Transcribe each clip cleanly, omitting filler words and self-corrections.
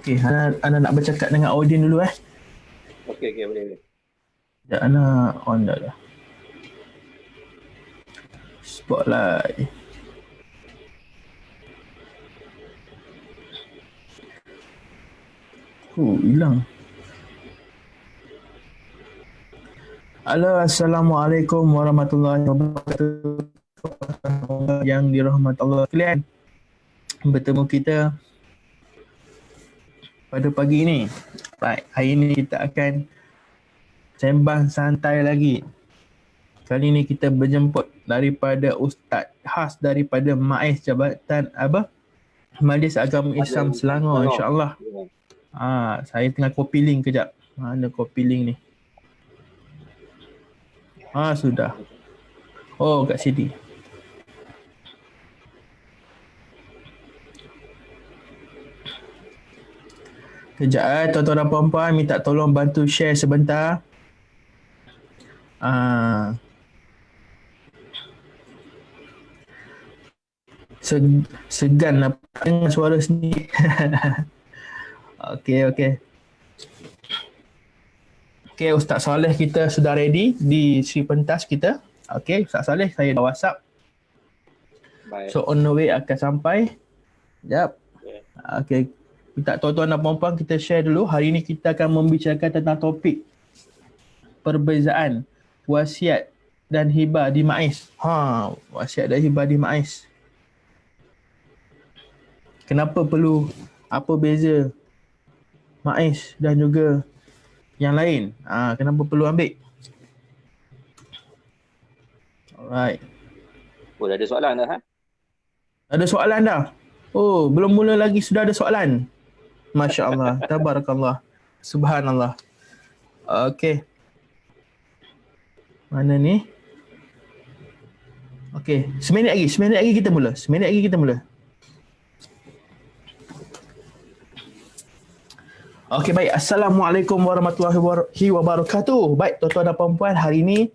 Okey, Ana nak bercakap dengan Audin dulu eh. Okey, okey, boleh, boleh. Sekejap Ana on dah lah. Spotlight. Hilang. Halo, Assalamualaikum warahmatullahi wabarakatuh. Yang dirahmati Allah sekalian. Bertemu kita pada pagi ini. Right, hari ini kita akan sembang santai lagi. Kali ini kita berjemput daripada Ustaz khas daripada MAIS Jabatan Majlis Agama Islam Selangor, Selangor. insya-Allah. Ya. Saya tengah copy link kejap. Mana copy link ni? Sudah. Oh, kat sini. Kejap tuan-tuan dan puan-puan, minta tolong bantu share sebentar. Segan nak dengar suara sendiri. Okey, okey. Okey, Ustaz Saleh kita sudah ready di Sri Pentas kita. Okey, Ustaz Saleh saya dah WhatsApp. Baik. So on the way akan sampai. Jap. Okay. Okey. Minta tuan-tuan dan puan-puan kita share dulu. Hari ini kita akan membicarakan tentang topik perbezaan wasiat dan hibah di MAIS. Wasiat dan hibah di MAIS. Kenapa perlu, apa beza MAIS dan juga yang lain? Kenapa perlu ambil? Alright. Oh, dah ada soalan dah, ha? Ada soalan dah? Oh, belum mula lagi sudah ada soalan. Masya Allah, tabarakallah, subhanallah. Okey. Mana ni? Okey, seminit lagi kita mula. Okey, baik. Assalamualaikum warahmatullahi wabarakatuh. Baik, tuan-tuan dan puan-puan, hari ini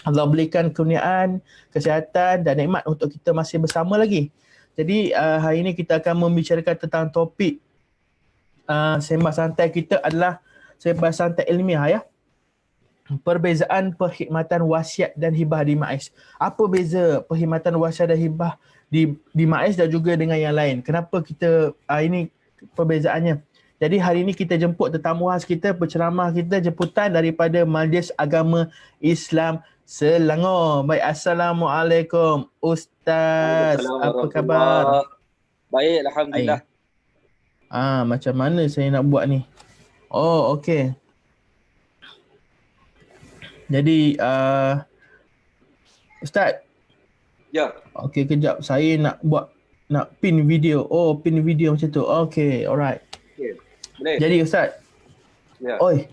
Allah berikan kurniaan, kesihatan dan nikmat untuk kita masih bersama lagi. Jadi hari ini kita akan membicarakan tentang topik sembang santai kita adalah sembang santai ilmiah ya. Perbezaan perkhidmatan wasiat dan hibah di MAIS. Apa beza perkhidmatan wasiat dan hibah di MAIS dan juga dengan yang lain? Kenapa kita ini perbezaannya? Jadi hari ini kita jemput tetamu khas kita, penceramah kita jemputan daripada Majlis Agama Islam Selangor. Baik, Assalamualaikum Ustaz. Apa khabar? Baik, alhamdulillah. Macam mana saya nak buat ni? Oh, okey. Jadi Ustaz. Ya. Okey, kejap. Saya nak pin video. Oh, pin video macam tu. Okey, alright. Okey. Boleh. Jadi Ustaz. Ya. Oi.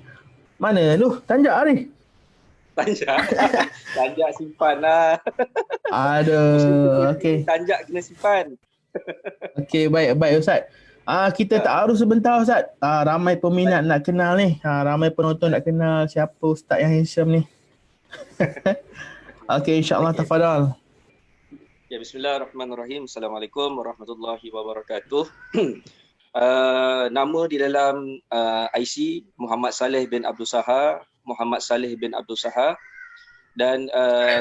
Mana tu? Tanjak ni. Tanjak simpan lah. Aduh, okey. Tanjak kena simpan. Okey, baik Ustaz. Kita tak harus sebentar Ustaz. Ramai peminat nak kenal ni. Ramai penonton nak kenal siapa Ustaz yang handsome ni. Okey, insya-Allah tafadhal. Ya, bismillahirrahmanirrahim. Assalamualaikum warahmatullahi wabarakatuh. Nama di dalam IC Muhammad Saleh bin Abdul Sahar, dan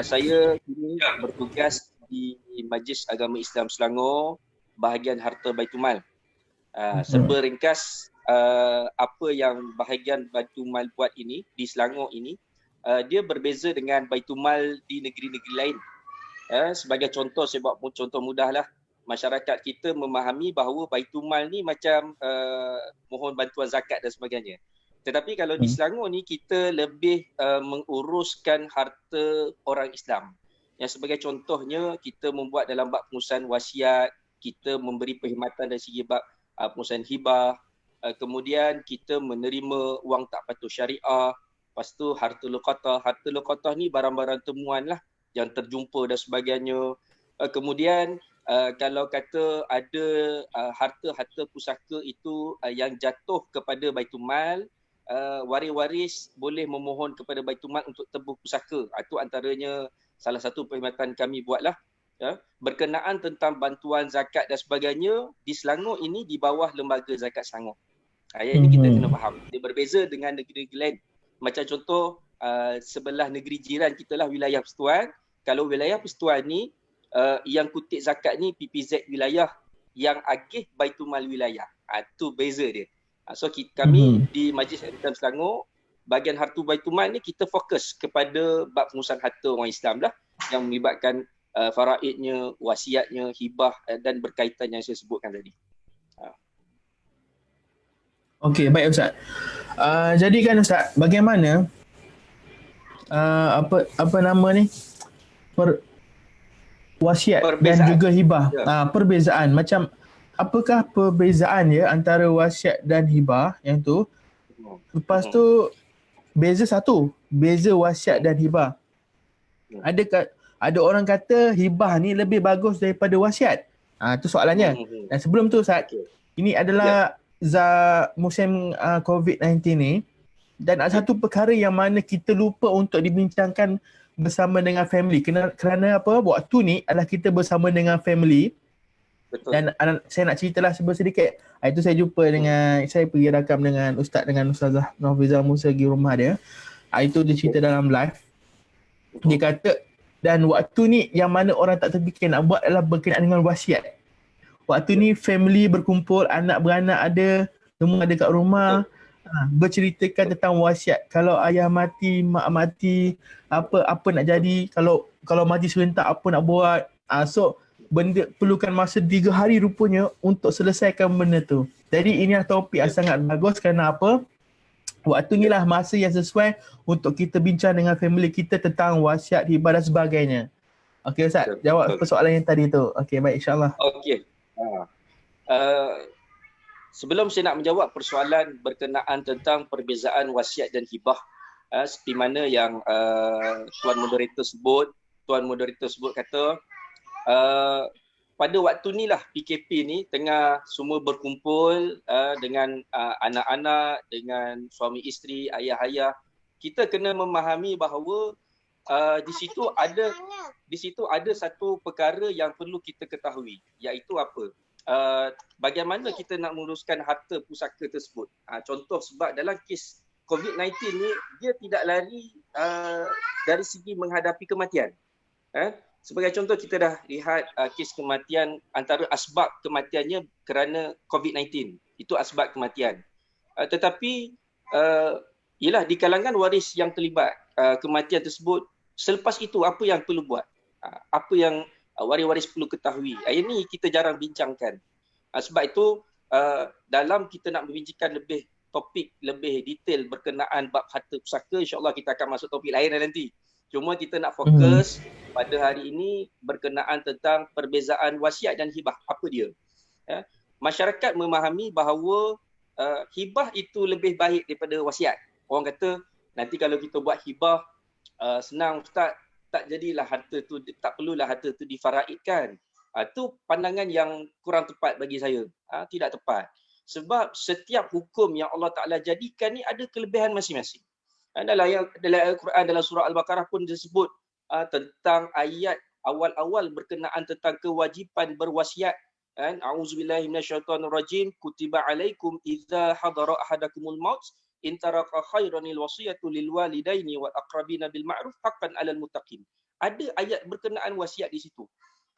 saya kini bertugas di Majlis Agama Islam Selangor bahagian harta Baitul Mal. Serba ringkas apa yang bahagian Baitul Mal buat ini di Selangor ini, dia berbeza dengan Baitul Mal di negeri-negeri lain. Sebagai contoh, saya buat contoh mudah lah. Masyarakat kita memahami bahawa Baitul Mal ni macam mohon bantuan zakat dan sebagainya. Tetapi kalau di Selangor ni kita lebih menguruskan harta orang Islam. Yang sebagai contohnya kita membuat dalam bab pengurusan wasiat, kita memberi perkhidmatan dari segi bab pengurusan hibah, kemudian kita menerima wang tak patuh syariah, lepas tu harta luqatah. Harta luqatah ni barang-barang temuan lah yang terjumpa dan sebagainya. Kemudian kalau kata ada harta-harta pusaka itu yang jatuh kepada Baitul Mal, waris-waris boleh memohon kepada Baitul Mal untuk tebus pusaka. Itu antaranya salah satu perkhidmatan kami buatlah. berkenaan tentang bantuan zakat dan sebagainya di Selangor ini di bawah lembaga zakat Selangor. Yang ini kita kena faham. Dia berbeza dengan negeri-negeri lain. Macam contoh sebelah negeri jiran kita lah wilayah Persekutuan. Kalau wilayah Persekutuan ni yang kutip zakat ni PPZ wilayah, yang agih Baitumal wilayah. Itu beza dia. So kami di Majlis Islam Selangor, bahagian harta Baitumal ni kita fokus kepada bab pengurusan harta orang Islam lah, yang melibatkan faraidnya, wasiatnya, hibah dan berkaitan yang saya sebutkan tadi. Okey, baik Ustaz. Jadi kan Ustaz, bagaimana apa nama ni? Wasiat Perbezaan. dan juga hibah. Ya. Perbezaan macam apakah perbezaan ya antara wasiat dan hibah yang tu? Lepas tu beza satu, beza wasiat dan hibah. Ada orang kata hibah ni lebih bagus daripada wasiat. Tu soalannya. Dan sebelum tu Ustaz, ini adalah musim COVID-19 ni, dan ada satu perkara yang mana kita lupa untuk dibincangkan bersama dengan family. Kerana apa? Waktu ni adalah kita bersama dengan family. Betul. Dan saya nak ceritalah sedikit. Itu saya jumpa dengan, saya pergi rakam dengan Ustazah Nafizah Musa di rumah dia. Itu dia cerita dalam live. Dia kata, dan waktu ni yang mana orang tak terfikir nak buat adalah berkenaan dengan wasiat. Waktu ni family berkumpul, anak beranak ada, semua ada kat rumah, berceritakan tentang wasiat. Kalau ayah mati, mak mati, apa nak jadi, kalau mati serentak apa nak buat. So benda perlukan masa 3 hari rupanya untuk selesaikan benda tu. Jadi ini adalah topik yang sangat bagus kerana apa? Waktu ni lah masa yang sesuai untuk kita bincang dengan family kita tentang wasiat, hibah dan sebagainya. Okey Ustaz, jawab persoalan yang tadi tu. Okey, baik, insyaAllah. Okey. Sebelum saya nak menjawab persoalan berkenaan tentang perbezaan wasiat dan hibah, seperti mana yang Tuan Moderator sebut kata, pada waktu ni lah PKP ni tengah semua berkumpul dengan anak-anak, dengan suami isteri, ayah-ayah. Kita kena memahami bahawa di situ ada satu perkara yang perlu kita ketahui, iaitu apa? Bagaimana kita nak menguruskan harta pusaka tersebut. Contoh, sebab dalam kes COVID-19 ni dia tidak lari dari segi menghadapi kematian. Sebagai contoh, kita dah lihat kes kematian, antara asbab kematiannya kerana COVID-19. Itu asbab kematian. Tetapi ialah di kalangan waris yang terlibat kematian tersebut, selepas itu apa yang perlu buat? Apa yang waris-waris perlu ketahui? Ini kita jarang bincangkan. Sebab itu dalam kita nak membincangkan topik lebih detail berkenaan bab harta pusaka, insya-Allah kita akan masuk topik lain nanti. Cuma kita nak fokus pada hari ini berkenaan tentang perbezaan wasiat dan hibah. Apa dia? Masyarakat memahami bahawa hibah itu lebih baik daripada wasiat. Orang kata nanti kalau kita buat hibah senang Ustaz, tak jadilah harta tu, tak perlulah harta tu difaraidkan. Itu pandangan yang kurang tepat bagi saya. Tidak tepat. Sebab setiap hukum yang Allah Ta'ala jadikan ni ada kelebihan masing-masing. Dalam Al-Quran, dalam surah Al-Baqarah pun disebut tentang ayat awal-awal berkenaan tentang kewajipan berwasiat. A'udzubillahi minasyaitonirrajim. Kutiba alaikum idza hadara ahadakumul maut in taraka khairanil wasiyatu lil walidaini wal aqrabina bil ma'ruf haqqan 'alal muttaqin. Ada ayat berkenaan wasiat di situ.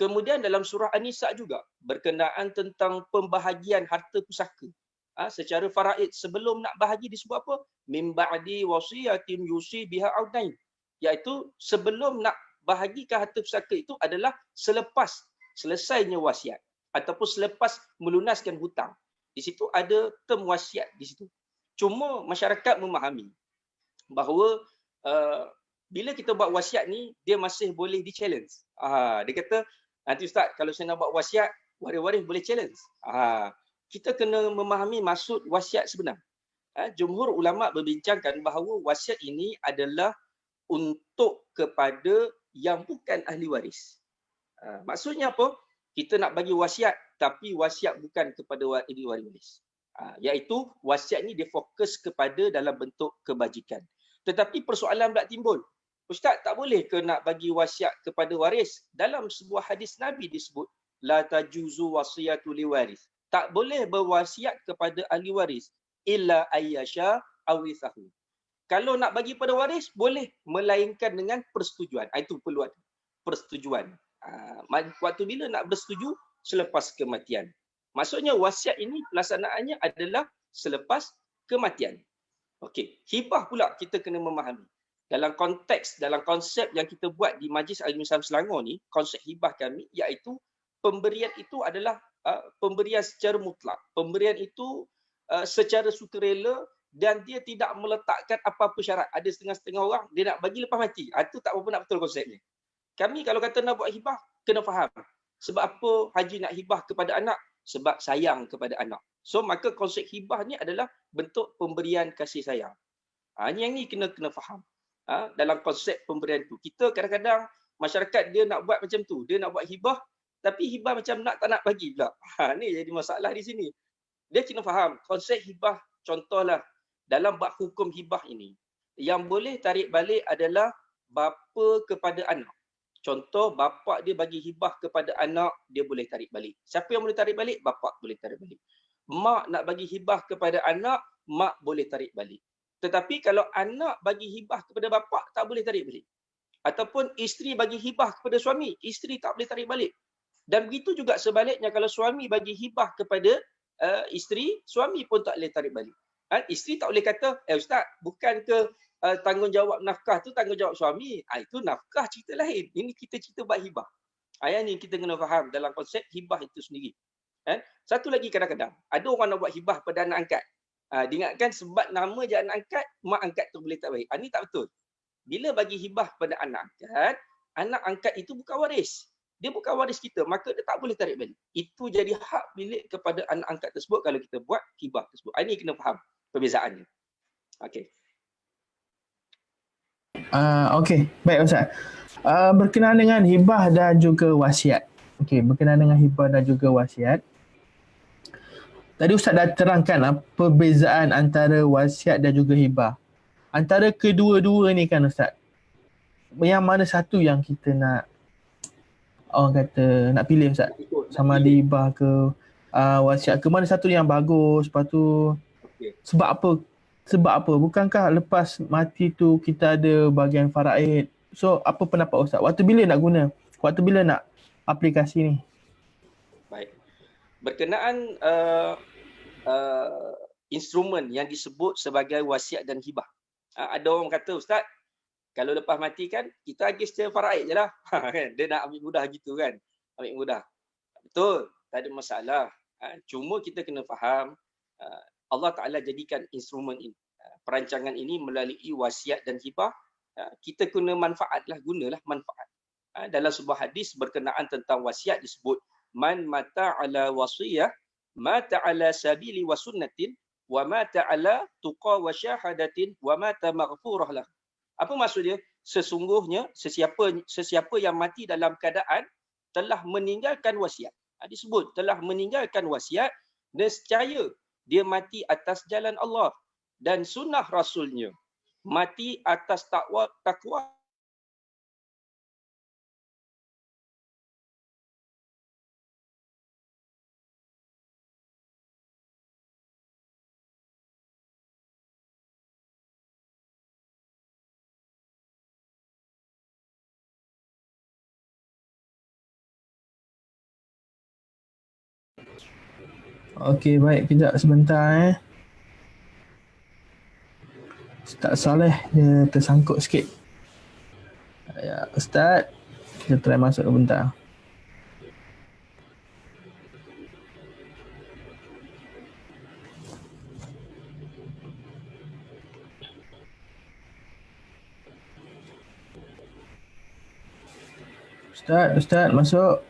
Kemudian dalam surah An-Nisa juga berkenaan tentang pembahagian harta pusaka. Secara faraid, sebelum nak bahagi disebut apa? Min ba'di wasiyatin yusi biha audain. Iaitu sebelum nak bahagikan harta pusaka itu adalah selepas selesainya wasiat ataupun selepas melunaskan hutang. Di situ ada term wasiat di situ. Cuma masyarakat memahami bahawa bila kita buat wasiat ni, dia masih boleh di-challenge. Dia kata, nanti Ustaz, kalau saya nak buat wasiat, waris-waris boleh challenge. Kita kena memahami maksud wasiat sebenar. Jumhur ulama berbincangkan bahawa wasiat ini adalah untuk kepada yang bukan ahli waris. Maksudnya apa? Kita nak bagi wasiat, tapi wasiat bukan kepada ahli waris. Iaitu wasiat ni dia fokus kepada dalam bentuk kebajikan. Tetapi persoalan pula timbul. Ustaz, tak boleh ke nak bagi wasiat kepada waris? Dalam sebuah hadis Nabi disebut, la tajuzu wasiyatu liwaris. Tak boleh berwasiat kepada ahli waris illa ayyasha awithahu. Kalau nak bagi pada waris, boleh melainkan dengan persetujuan. Itu perlu ada persetujuan. Waktu bila nak bersetuju? Selepas kematian. Maksudnya wasiat ini pelaksanaannya adalah selepas kematian. Okey, hibah pula kita kena memahami. Dalam konteks, dalam konsep yang kita buat di Majlis Agama Islam Selangor ni, konsep hibah kami iaitu pemberian itu adalah pemberian secara mutlak. Pemberian itu secara sukarela dan dia tidak meletakkan apa-apa syarat. Ada setengah-setengah orang dia nak bagi lepas mati. Itu tak berapa nak betul konsepnya. Kami kalau kata nak buat hibah, kena faham. Sebab apa haji nak hibah kepada anak? Sebab sayang kepada anak. So maka konsep hibah ni adalah bentuk pemberian kasih sayang. Yang ni kena faham. Dalam konsep pemberian tu. Kita kadang-kadang masyarakat dia nak buat macam tu. Dia nak buat hibah, tapi hibah macam nak tak nak bagi pula. Ni jadi masalah di sini. Dia kena faham konsep hibah. Contohlah dalam bab hukum hibah ini, yang boleh tarik balik adalah bapa kepada anak. Contoh, bapa dia bagi hibah kepada anak, dia boleh tarik balik. Siapa yang boleh tarik balik? Bapa boleh tarik balik. Mak nak bagi hibah kepada anak, mak boleh tarik balik. Tetapi kalau anak bagi hibah kepada bapa, tak boleh tarik balik. Ataupun isteri bagi hibah kepada suami, isteri tak boleh tarik balik. Dan begitu juga sebaliknya, kalau suami bagi hibah kepada isteri, suami pun tak boleh tarik balik. Isteri tak boleh kata, Ustaz, bukan ke tanggungjawab nafkah tu tanggungjawab suami. Itu nafkah cerita lain. Ini kita cerita buat hibah. Yang ni kita kena faham dalam konsep hibah itu sendiri. Satu lagi kadang-kadang, ada orang nak buat hibah pada anak angkat. Diingatkan sebab nama je anak angkat, mak angkat tu boleh tak baik. Ini tak betul. Bila bagi hibah pada anak angkat itu bukan waris. Dia bukan waris kita, maka dia tak boleh tarik balik. Itu jadi hak milik kepada anak angkat tersebut kalau kita buat hibah tersebut. Ini kena faham perbezaannya. Okey. Okey, baik Ustaz. Berkenaan dengan hibah dan juga wasiat. Okey, berkenaan dengan hibah dan juga wasiat. Tadi Ustaz dah terangkan perbezaan antara wasiat dan juga hibah. Antara kedua-dua ni kan Ustaz, yang mana satu yang kita nak, orang kata nak pilih Ustaz? Sama ada hibah ke wasiat ke, mana satu yang bagus? Lepas tu sebab apa? Sebab apa? Bukankah lepas mati tu kita ada bahagian faraid? So apa pendapat Ustaz? Waktu bila nak guna? Waktu bila nak aplikasi ni? Baik. Berkenaan instrumen yang disebut sebagai wasiat dan hibah. Ada orang kata, Ustaz, kalau lepas mati kan kita agih secara faraid je lah. Dia nak ambil mudah gitu kan. Ambil mudah. Betul. Tak ada masalah. Cuma kita kena faham Allah Ta'ala jadikan instrumen ini, perancangan ini melalui wasiat dan hibah. Kita guna manfaatlah, gunalah manfaat. Dalam sebuah hadis berkenaan tentang wasiat disebut, man mata ala wasiyah, mata ala sabili wa sunnatin, wa mata ala tuqa wa syahadatin, wa mata maghfurah lah. Apa maksudnya? Sesungguhnya sesiapa yang mati dalam keadaan telah meninggalkan wasiat. Disebut telah meninggalkan wasiat, nescaya dia mati atas jalan Allah dan sunnah Rasulnya. Mati atas takwa. Okey, baik. Kejap sebentar Ustaz Saleh dia tersangkut sikit. Ya, Ustaz, kita try masuk sebentar. Ustaz masuk.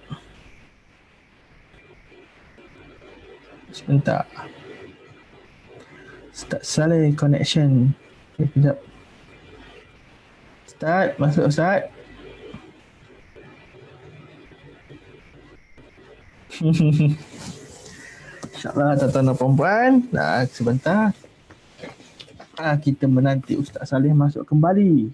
Sebentar. Ustaz Saleh connection. Okay, kejap. Ustaz, masuk Ustaz. InsyaAllah tuan-tuan dan perempuan. Nah, sebentar. Kita menanti Ustaz Saleh masuk kembali.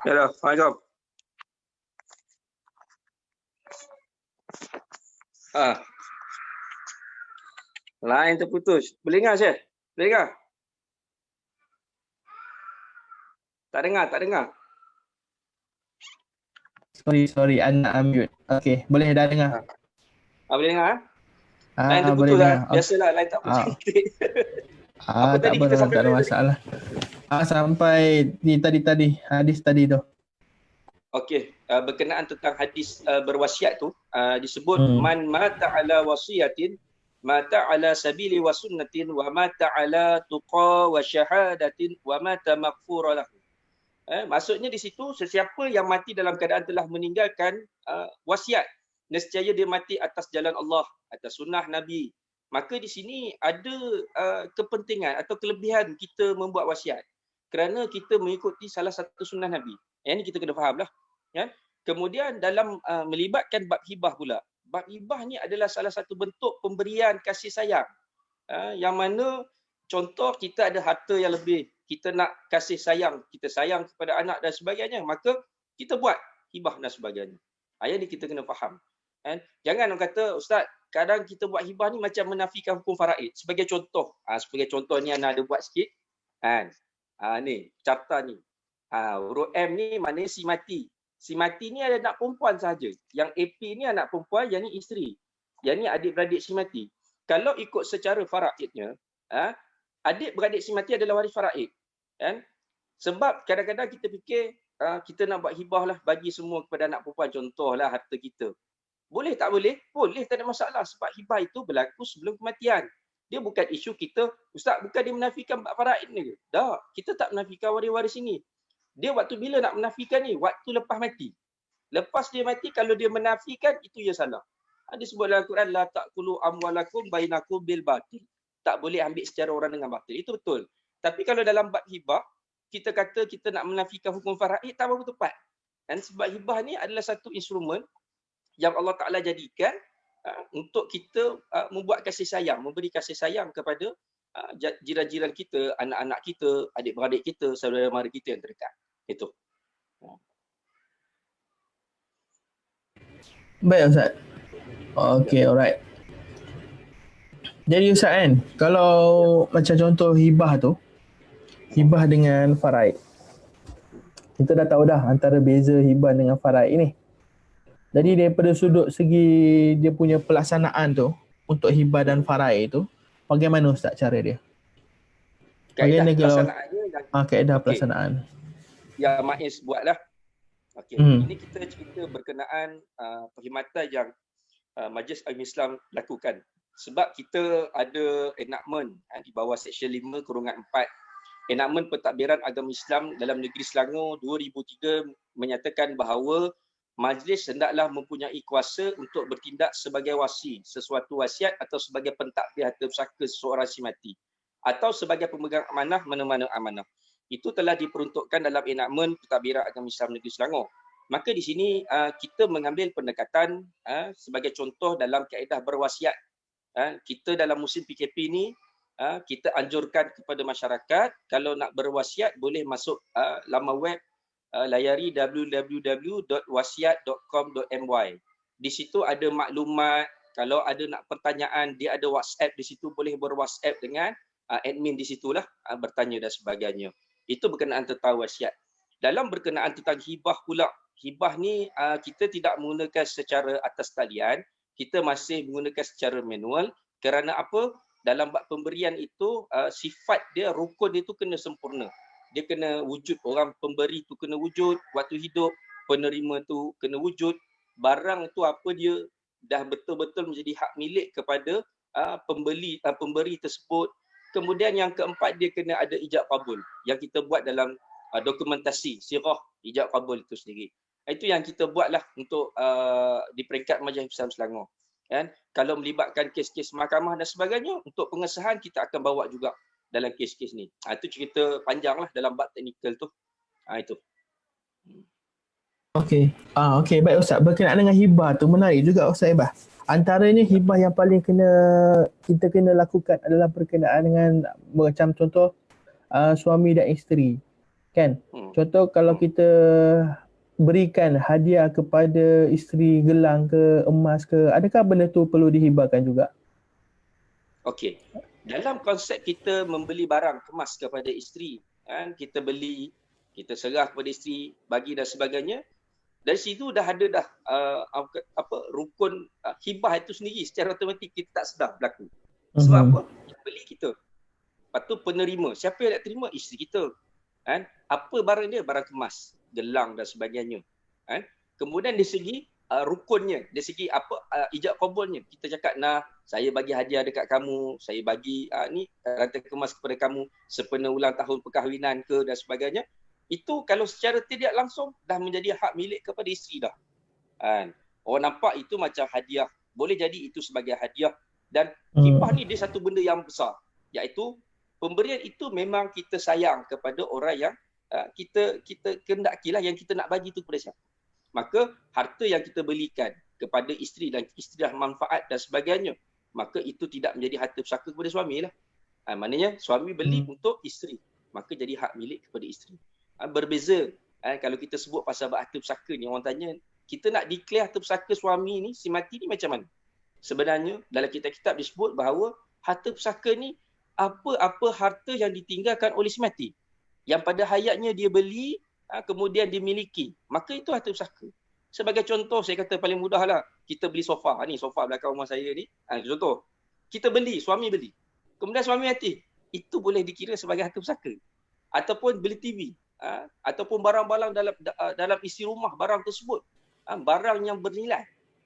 Ya, Assalamualaikum. Ah, lain terputus. Boleh dengar saya? Boleh dengar? Tak dengar, tak dengar. Sorry, anak unmute. Okay, boleh dah dengar. Boleh dengar? Lain Boleh terputus lah. dengar. Biasalah, lain tak putus. Ah, Apa tak tadi apa, kita sampai tak ada mana tadi? masalah. Sampai di tadi hadis tadi tu. Okey, berkenaan tentang hadis berwasiat tu, disebut Hmm. man mata ala wasiyatin mata ala sabili wa sunnatin wa mata ala tuqa wa syahadatin wa mata maghfura lahu. Maksudnya di situ sesiapa yang mati dalam keadaan telah meninggalkan wasiat, nescaya dia mati atas jalan Allah, atas sunnah Nabi. Maka di sini ada kepentingan atau kelebihan kita membuat wasiat kerana kita mengikuti salah satu sunnah Nabi. Yang ini kita kena fahamlah. Ya. Kemudian dalam melibatkan bab hibah pula. Bab hibah ni adalah salah satu bentuk pemberian kasih sayang. Yang mana contoh kita ada harta yang lebih, kita nak kasih sayang, kita sayang kepada anak dan sebagainya, maka kita buat hibah dan sebagainya. Yang ni kita kena faham. Jangan orang kata, Ustaz, kadang kita buat hibah ni macam menafikan hukum faraid. Sebagai contoh ni Ana ada buat sikit. Ni, carta ni. Huruf M ni maknanya si mati. Si mati ni ada anak perempuan sahaja. Yang AP ni anak perempuan, yang ni isteri. Yang ni adik-beradik si mati. Kalau ikut secara faraidnya, adik-beradik si mati adalah waris faraid. Sebab kadang-kadang kita fikir kita nak buat hibah lah, bagi semua kepada anak perempuan, contohlah harta kita. Boleh tak boleh? Boleh, tak ada masalah. Sebab hibah itu berlaku sebelum kematian. Dia bukan isu kita, Ustaz, bukan dia menafikan bab faraid ni ke? Tak, kita tak menafikan waris-waris ini. Dia waktu bila nak menafikan ni? Waktu lepas mati. Lepas dia mati, kalau dia menafikan, itu dia salah. Dia sebut dalam Quran, la ta'kulu amwalakum bainakum bil batil. Tak boleh ambil secara orang dengan batil. Itu betul. Tapi kalau dalam bab hibah, kita kata kita nak menafikan hukum faraid, tak berapa tepat. Dan sebab hibah ni adalah satu instrumen yang Allah Ta'ala jadikan untuk kita membuat kasih sayang, memberi kasih sayang kepada jiran-jiran kita, anak-anak kita, adik-beradik kita, saudara mara kita yang terdekat. Itu. Baik Ustaz. Okay, alright. Jadi Ustaz kan, kalau macam contoh hibah tu, hibah dengan faraid. Kita dah tahu dah antara beza hibah dengan faraid ni. Jadi daripada sudut segi dia punya pelaksanaan tu, untuk hibah dan faraid tu, bagaimana Ustaz cara dia? Kaedah Bagaimana kalau pelaksanaannya kaedah pelaksanaan? Yang Maiz buatlah. Ini kita cerita berkenaan perkhidmatan yang Majlis Agama Islam lakukan. Sebab kita ada enactment di bawah Seksyen 5/4. Enactment Pentadbiran Agama Islam dalam negeri Selangor 2003 menyatakan bahawa majlis hendaklah mempunyai kuasa untuk bertindak sebagai wasi sesuatu wasiat atau sebagai pentadbir harta pusaka seseorang si mati atau sebagai pemegang amanah mana-mana amanah. Itu telah diperuntukkan dalam enactment Pentadbiran Agama Islam Negeri Selangor. Maka di sini kita mengambil pendekatan sebagai contoh dalam kaedah berwasiat. Kita dalam musim PKP ni kita anjurkan kepada masyarakat kalau nak berwasiat boleh masuk laman web, layari www.wasiat.com.my. Di situ ada maklumat, kalau ada nak pertanyaan dia ada WhatsApp di situ, boleh berWhatsApp dengan admin di situlah bertanya dan sebagainya. Itu berkenaan tentang wasiat. Dalam berkenaan tentang hibah pula, hibah ni kita tidak menggunakan secara atas talian, kita masih menggunakan secara manual. Kerana apa? Dalam bab pemberian itu sifat dia, rukun dia tu kena sempurna. Dia kena wujud, orang pemberi tu kena wujud waktu hidup, penerima tu kena wujud, barang tu apa dia dah betul-betul menjadi hak milik kepada pemberi tersebut. Kemudian yang keempat, dia kena ada ijab kabul yang kita buat dalam dokumentasi sirah ijab kabul itu sendiri. Itu yang kita buatlah untuk di peringkat Majlis Islam Selangor. Kalau melibatkan kes-kes mahkamah dan sebagainya, untuk pengesahan kita akan bawa juga dalam kes-kes ni. Itu cerita panjang lah dalam bab teknikal tu. Itu. Okey. Okey, baik Ustaz. Berkenaan dengan hibah tu menarik juga Ustaz Ibah. Antaranya hibah yang paling kita kena lakukan adalah berkenaan dengan macam contoh suami dan isteri. kan. Contoh kalau kita berikan hadiah kepada isteri gelang ke emas ke, adakah benda tu perlu dihibahkan juga? Okey. Dalam konsep kita membeli barang kemas kepada isteri, kan, kita beli, kita serah kepada isteri, bagi dan sebagainya, dari situ dah ada dah rukun hibah itu sendiri secara automatik kita tak sedar berlaku. Sebab apa? Yang beli kita. Lepas tu penerima, siapa yang nak terima? Isteri kita. Kan? Apa barang dia? Barang kemas, gelang dan sebagainya. Kan? Kemudian dari segi rukunnya, dari segi ijab kabulnya, kita cakap, nah, saya bagi hadiah dekat kamu, saya bagi ni rantai kemas kepada kamu sempena ulang tahun perkahwinan ke dan sebagainya. Itu kalau secara tidak langsung dah menjadi hak milik kepada isteri dah. Kan? Orang nampak itu macam hadiah. Boleh jadi itu sebagai hadiah. Dan hibah ni dia satu benda yang besar. Iaitu pemberian itu memang kita sayang kepada orang yang kita kehendakilah yang kita nak bagi itu kepada siapa. Maka harta yang kita belikan kepada isteri dan isteri dah manfaat dan sebagainya, maka itu tidak menjadi harta pusaka kepada suami lah. Maknanya suami beli untuk isteri, maka jadi hak milik kepada isteri. Berbeza kalau kita sebut pasal harta pusaka ni, orang tanya kita nak declare harta pusaka suami ni, si mati ni macam mana? Sebenarnya dalam kitab-kitab disebut bahawa harta pusaka ni apa-apa harta yang ditinggalkan oleh si mati, yang pada hayatnya dia beli, kemudian dimiliki, maka itu harta pusaka. Sebagai contoh, saya kata paling mudah lah, kita beli sofa ni, sofa belakang rumah saya ni, contoh, kita beli, suami beli, kemudian suami mati, itu boleh dikira sebagai harta pusaka. Ataupun beli TV, ataupun barang-barang dalam isi rumah barang tersebut, barang yang bernilai,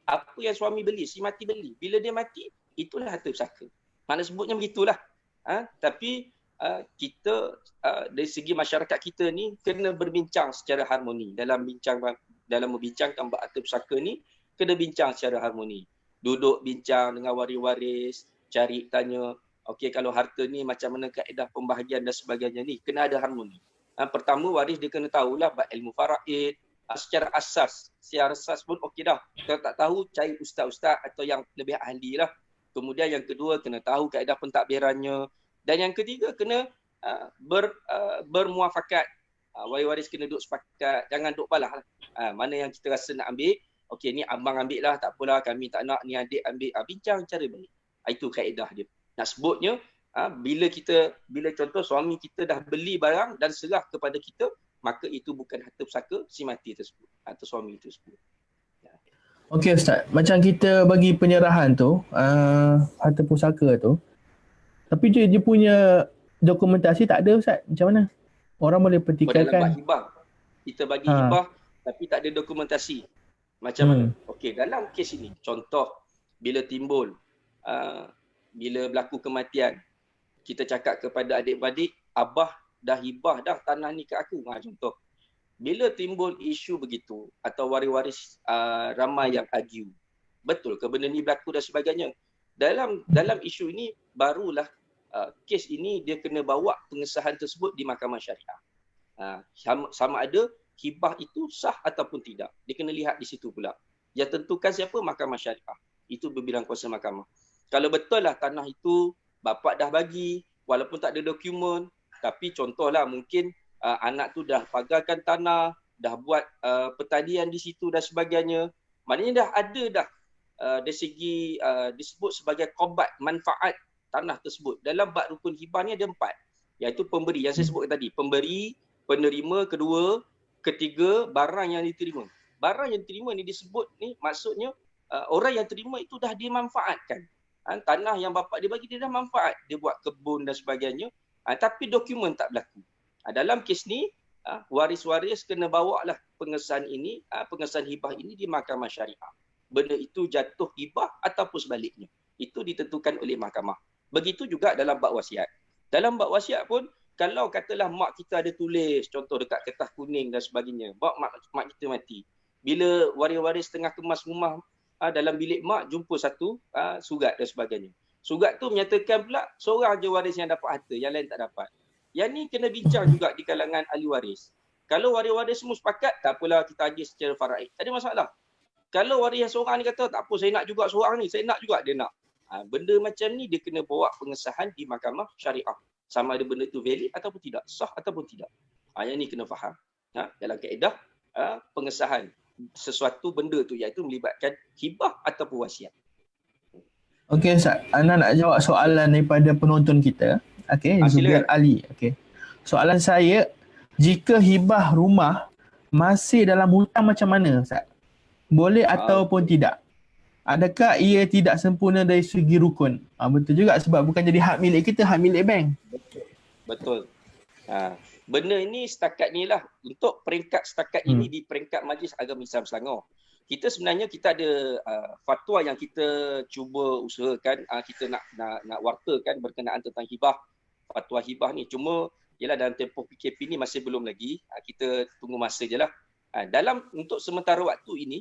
apa yang suami beli, si mati beli, bila dia mati, itulah harta pusaka. Mana sebutnya begitulah. Tapi kita dari segi masyarakat kita ni kena berbincang secara harmoni dalam membincangkan bab harta pusaka ni, kena bincang secara harmoni. Duduk bincang dengan waris-waris, cari tanya, okey, kalau harta ni macam mana kaedah pembahagian dan sebagainya ni, kena ada harmoni. Pertama, waris dia kena tahulah bab ilmu faraid, secara asas pun okey dah. Kalau tak tahu, cari ustaz-ustaz atau yang lebih ahli lah. Kemudian yang kedua, kena tahu kaedah pentadbirannya. Dan yang ketiga, kena bermuafakat. Waris-waris kena duduk sepakat, jangan duduk balah lah. Mana yang kita rasa nak ambil, okey ni abang ambil lah, tak apalah, kami tak nak, ni adik ambil. Bincang cara baik. Itu kaedah dia. Nak sebutnya, bila contoh suami kita dah beli barang dan serah kepada kita, maka itu bukan harta pusaka si mati tersebut atau suami tersebut. Okey Ustaz, macam kita bagi penyerahan tu, harta pusaka tu, tapi dia punya dokumentasi tak ada Ustaz, macam mana? Orang boleh pertikaikan. Dalam bab hibah, kita bagi hibah tapi tak ada dokumentasi. Macam mana? Okey, dalam kes ini, contoh bila timbul, bila berlaku kematian, kita cakap kepada adik-beradik, abah dah hibah dah tanah ni ke aku. Contoh. Bila timbul isu begitu atau waris-waris ramai yang argue, betul ke benda ni berlaku dan sebagainya. Dalam isu ini barulah kes ini dia kena bawa pengesahan tersebut di mahkamah syariah. Sama ada hibah itu sah ataupun tidak. Dia kena lihat di situ pula. Yang tentukan siapa? Mahkamah syariah. Itu berbilang kuasa mahkamah. Kalau betul lah tanah itu bapak dah bagi walaupun tak ada dokumen, tapi contohlah mungkin anak tu dah pagarkan tanah, dah buat pertanian di situ dan sebagainya. Maknanya dah ada dah dari segi disebut sebagai korban manfaat tanah tersebut. Dalam bab rukun hibah ni ada 4. Iaitu pemberi yang saya sebutkan tadi. Pemberi, penerima, kedua, ketiga, barang yang diterima. Barang yang diterima ni disebut ni maksudnya orang yang terima itu dah dimanfaatkan. Tanah yang bapak dia bagi dia dah manfaat. Dia buat kebun dan sebagainya. Tapi dokumen tak berlaku. Dalam kes ni, waris-waris kena bawa lah pengesahan ini, pengesahan hibah ini di mahkamah syariah. Benda itu jatuh hibah ataupun sebaliknya. Itu ditentukan oleh mahkamah. Begitu juga dalam bab wasiat. Dalam bab wasiat pun, kalau katalah mak kita ada tulis, contoh dekat kertas kuning dan sebagainya, mak kita mati. Bila waris-waris tengah kemas rumah, dalam bilik mak, jumpa satu surat dan sebagainya. Surat tu menyatakan pula, seorang je waris yang dapat harta, yang lain tak dapat. Yang ni kena bincang juga di kalangan ahli waris. Kalau waris-waris semua sepakat, tak apalah kita agih secara faraid. Tak ada masalah. Kalau waris yang seorang ni kata, tak apa saya nak juga seorang ni, saya nak juga dia nak. Benda macam ni dia kena bawa pengesahan di mahkamah syariah. Sama ada benda tu valid ataupun tidak, sah ataupun tidak. Yang ni kena faham. Dalam kaedah pengesahan sesuatu benda tu iaitu melibatkan hibah ataupun wasiat. Okey Ustaz, Ana nak jawab soalan daripada penonton kita. Okey, Zubair Silakan. Ali. Okey. Soalan saya, jika hibah rumah masih dalam hutang macam mana Ustaz? Boleh ataupun tidak? Adakah ia tidak sempurna dari segi rukun? Betul juga sebab bukan jadi hak milik kita, hak milik bank. Betul. Benda ini setakat ni lah. Untuk peringkat setakat ini di peringkat Majlis Agama Islam Selangor. Kita sebenarnya kita ada fatwa yang kita cuba usahakan, kita nak wartakan berkenaan tentang hibah, fatwa hibah ni. Cuma ialah dalam tempoh PKP ni masih belum lagi. Kita tunggu masa je lah. Untuk sementara waktu ini,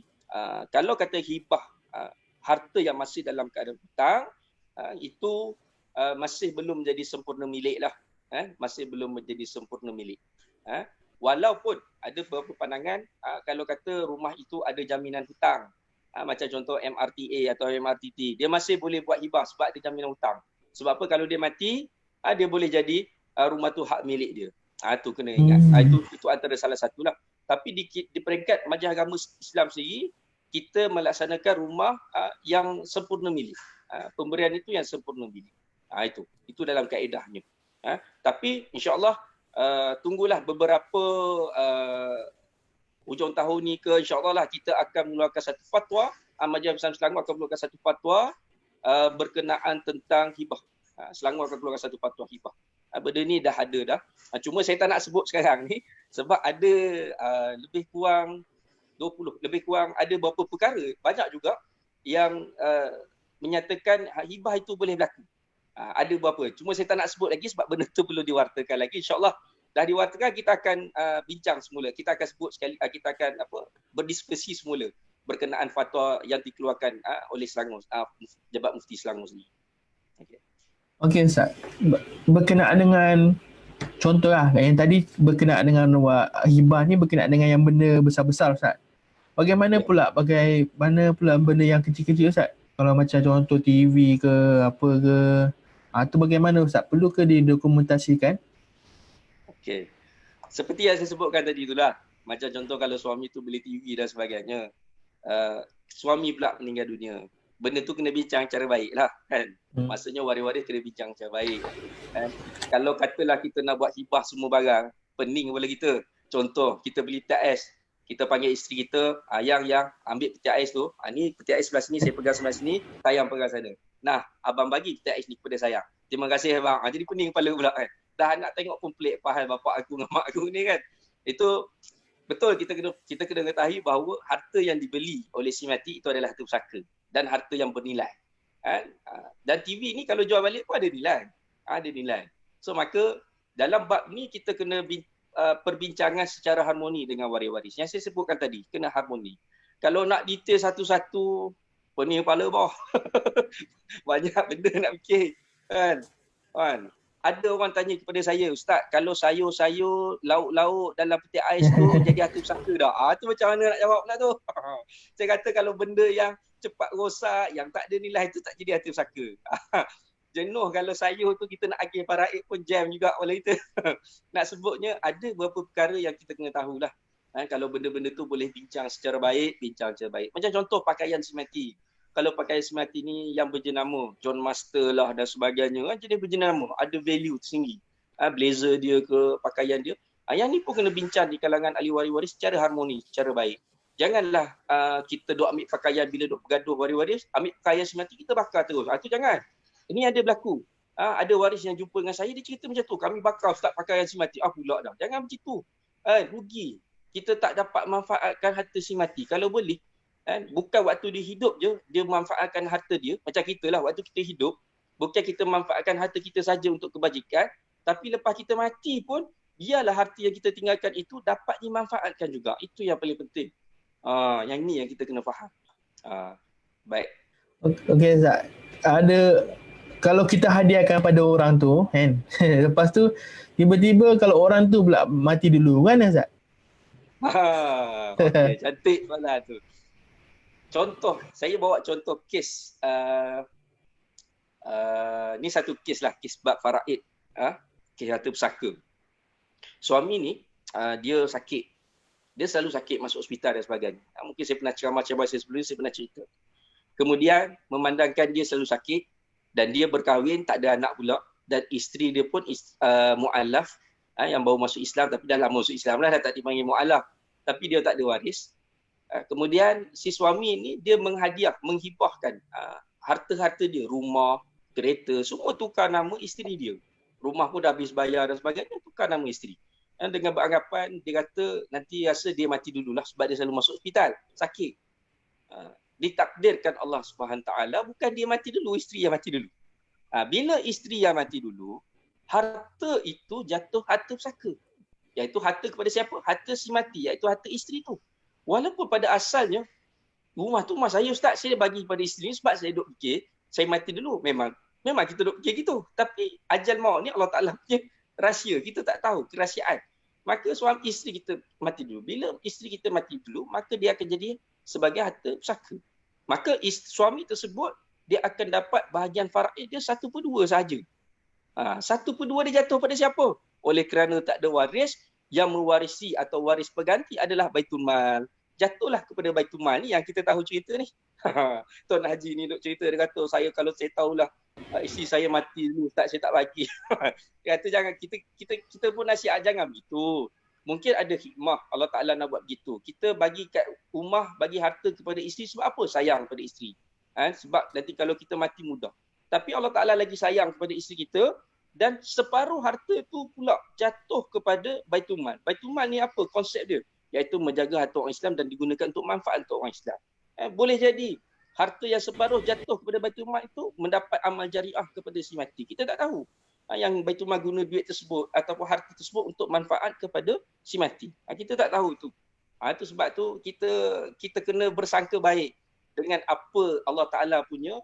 kalau kata hibah harta yang masih dalam keadaan hutang, itu masih belum menjadi sempurna milik lah. Masih belum menjadi sempurna milik. Walaupun ada beberapa pandangan kalau kata rumah itu ada jaminan hutang, macam contoh MRTA atau MRTT, dia masih boleh buat hibah sebab ada jaminan hutang. Sebab apa, kalau dia mati, dia boleh jadi rumah tu hak milik dia. Tu kena ingat. Itu antara salah satulah. Tapi di peringkat Majlis Agama Islam sendiri, kita melaksanakan rumah yang sempurna milik. Pemberian itu yang sempurna milik. Itu dalam kaedahnya. Tapi insya-Allah tunggulah beberapa hujung tahun ni ke, insya-Allah lah kita akan mengeluarkan satu fatwa. Majlis Islam Selangor akan mengeluarkan satu fatwa berkenaan tentang hibah. Selangor akan keluarkan satu fatwa hibah. Benda ni dah ada dah. Cuma saya tak nak sebut sekarang ni sebab ada lebih kurang 20, lebih kurang ada beberapa perkara, banyak juga yang menyatakan hibah itu boleh berlaku. Ada beberapa. Cuma saya tak nak sebut lagi sebab benda tu perlu diwartakan lagi. InsyaAllah dah diwartakan, kita akan bincang semula. Kita akan sebut sekali, kita akan berdiskusi semula berkenaan fatwa yang dikeluarkan oleh Selangor, Jabat Mufti Selangor sendiri. Okey Ustaz. Berkenaan dengan contohlah yang tadi berkenaan dengan hibah ni berkenaan dengan yang benda besar-besar Ustaz. Bagaimana pula benda yang kecil-kecil Ustaz? Kalau macam contoh TV ke apa ke, tu bagaimana Ustaz? Perlu ke didokumentasikan? Okey. Seperti yang saya sebutkan tadi itulah. Macam contoh kalau suami tu beli TV dan sebagainya. Suami pula meninggal dunia. Benda tu kena bincang cara baik lah kan. Maksudnya waris-waris kena bincang cara baik. Kalau katalah kita nak buat hibah semua barang, pening kepala kita. Contoh, kita beli peti ais. Kita panggil isteri kita, yang ambil peti ais tu. Ni peti ais sebelah sini, saya pegang sebelah sini, sayang pegang sana. Nah, abang bagi peti ais ni kepada sayang. Terima kasih abang. Jadi pening kepala pula kan. Dah nak tengok pun pelik pahal bapak aku dengan mak aku ni kan. Itu betul, kita kena ketahui bahawa harta yang dibeli oleh si mati itu adalah harta pusaka dan harta yang bernilai. Dan TV ni kalau jual balik pun ada nilai. Ada nilai. So maka dalam bab ni kita kena perbincangan secara harmoni dengan waris-waris. Yang saya sebutkan tadi, kena harmoni. Kalau nak detail satu-satu, pening kepala bawah. Banyak benda nak fikir. Kan? Ada orang tanya kepada saya, Ustaz, kalau sayur-sayur, lauk-lauk dalam peti ais tu jadi harta pusaka dah. Tu macam mana nak jawab pula tu? Saya kata kalau benda yang cepat rosak, yang tak ada nilai itu tak jadi harta pusaka. Jenuh kalau sayur tu kita nak agih paraik pun jam juga oleh kita. Nak sebutnya ada beberapa perkara yang kita kena tahulah. Kalau benda-benda tu boleh bincang secara baik, bincang secara baik. Macam contoh pakaian semati. Kalau pakaian semati ni yang berjenama John Master lah dan sebagainya, jadi berjenama, ada value tinggi. Blazer dia ke, pakaian dia. Yang ni pun kena bincang di kalangan ahli waris-waris secara harmoni, secara baik. Janganlah kita duk ambil pakaian bila duk bergaduh waris-waris, ambil pakaian semati kita bakar terus. Itu jangan. Ini ada berlaku. Ada waris yang jumpa dengan saya, dia cerita macam tu. Kami bakar Ustaz pakaian semati. Pula dah. Jangan macam tu. Rugi. Kita tak dapat manfaatkan harta si mati. Kalau boleh, bukan waktu dia hidup je, dia manfaatkan harta dia. Macam kita lah, waktu kita hidup, bukan kita manfaatkan harta kita saja untuk kebajikan, tapi lepas kita mati pun, biarlah harta yang kita tinggalkan itu dapat dimanfaatkan juga. Itu yang paling penting. Yang ni yang kita kena faham. Baik. Okey Zak. Kalau kita hadiahkan pada orang tu, kan? Lepas tu tiba-tiba kalau orang tu pula mati dulu, kan Zak? Okey, cantik soalan tu. Contoh, saya bawa contoh kes ni satu kes lah, kes bab faraid, kes harta pusaka. Suami ni dia sakit. Dia selalu sakit, masuk hospital dan sebagainya. Mungkin saya pernah ceramah-ceramah saya sebelum ni, saya pernah cerita. Kemudian memandangkan dia selalu sakit dan dia berkahwin, tak ada anak pula, dan isteri dia pun mu'alaf, yang baru masuk Islam tapi dah lama masuk Islam lah, dah tak dipanggil mu'alaf, tapi dia tak ada waris. Kemudian si suami ni dia menghibahkan harta-harta dia, rumah, kereta, semua tukar nama isteri dia. Rumah pun dah habis bayar dan sebagainya, tukar nama isteri. Dan dengan beranggapan, dia kata nanti rasa dia mati dululah sebab dia selalu masuk hospital, sakit. Ditakdirkan Allah Subhanahu Taala bukan dia mati dulu, isteri yang mati dulu. Bila isteri yang mati dulu, harta itu jatuh harta pusaka. Iaitu harta kepada siapa? Harta si mati, iaitu harta isteri tu. Walaupun pada asalnya rumah tu rumah saya, ustaz, saya bagi pada isteri sebab saya duk fikir saya mati dulu. Memang kita duk fikir gitu. Tapi ajal maut ni Allah Taala punya rahsia, kita tak tahu kerahsiaan. Maka suami isteri kita mati dulu. Bila isteri kita mati dulu, maka dia akan jadi sebagai harta pusaka. Maka suami tersebut dia akan dapat bahagian faraid dia 1/2 sahaja. 1/2 dia jatuh pada siapa? Oleh kerana tak ada waris, yang mewarisi atau waris pengganti adalah Baitul Mal. Jatuhlah kepada Baitul Mal ni yang kita tahu cerita ni. Tuan Haji ni duk cerita, dia kata kalau saya tahulah isteri saya mati dulu, tak, saya tak bagi. Dia kata jangan, kita pun nasihat jangan begitu. Mungkin ada hikmah Allah Ta'ala nak buat begitu. Kita bagi kat rumah, bagi harta kepada isteri sebab apa? Sayang kepada isteri. Sebab nanti kalau kita mati mudah. Tapi Allah Ta'ala lagi sayang kepada isteri kita, dan separuh harta tu pula jatuh kepada Baitul Mal. Baitul Mal ni apa konsep dia? Iaitu menjaga harta orang Islam dan digunakan untuk manfaat untuk orang Islam. Boleh jadi harta yang separuh jatuh kepada Baitul Mal itu mendapat amal jariah kepada si mati. Kita tak tahu. Yang Baitul Mal guna duit tersebut ataupun harta tersebut untuk manfaat kepada si mati. Kita tak tahu itu. Itu sebab tu kita kena bersangka baik dengan apa Allah Ta'ala punya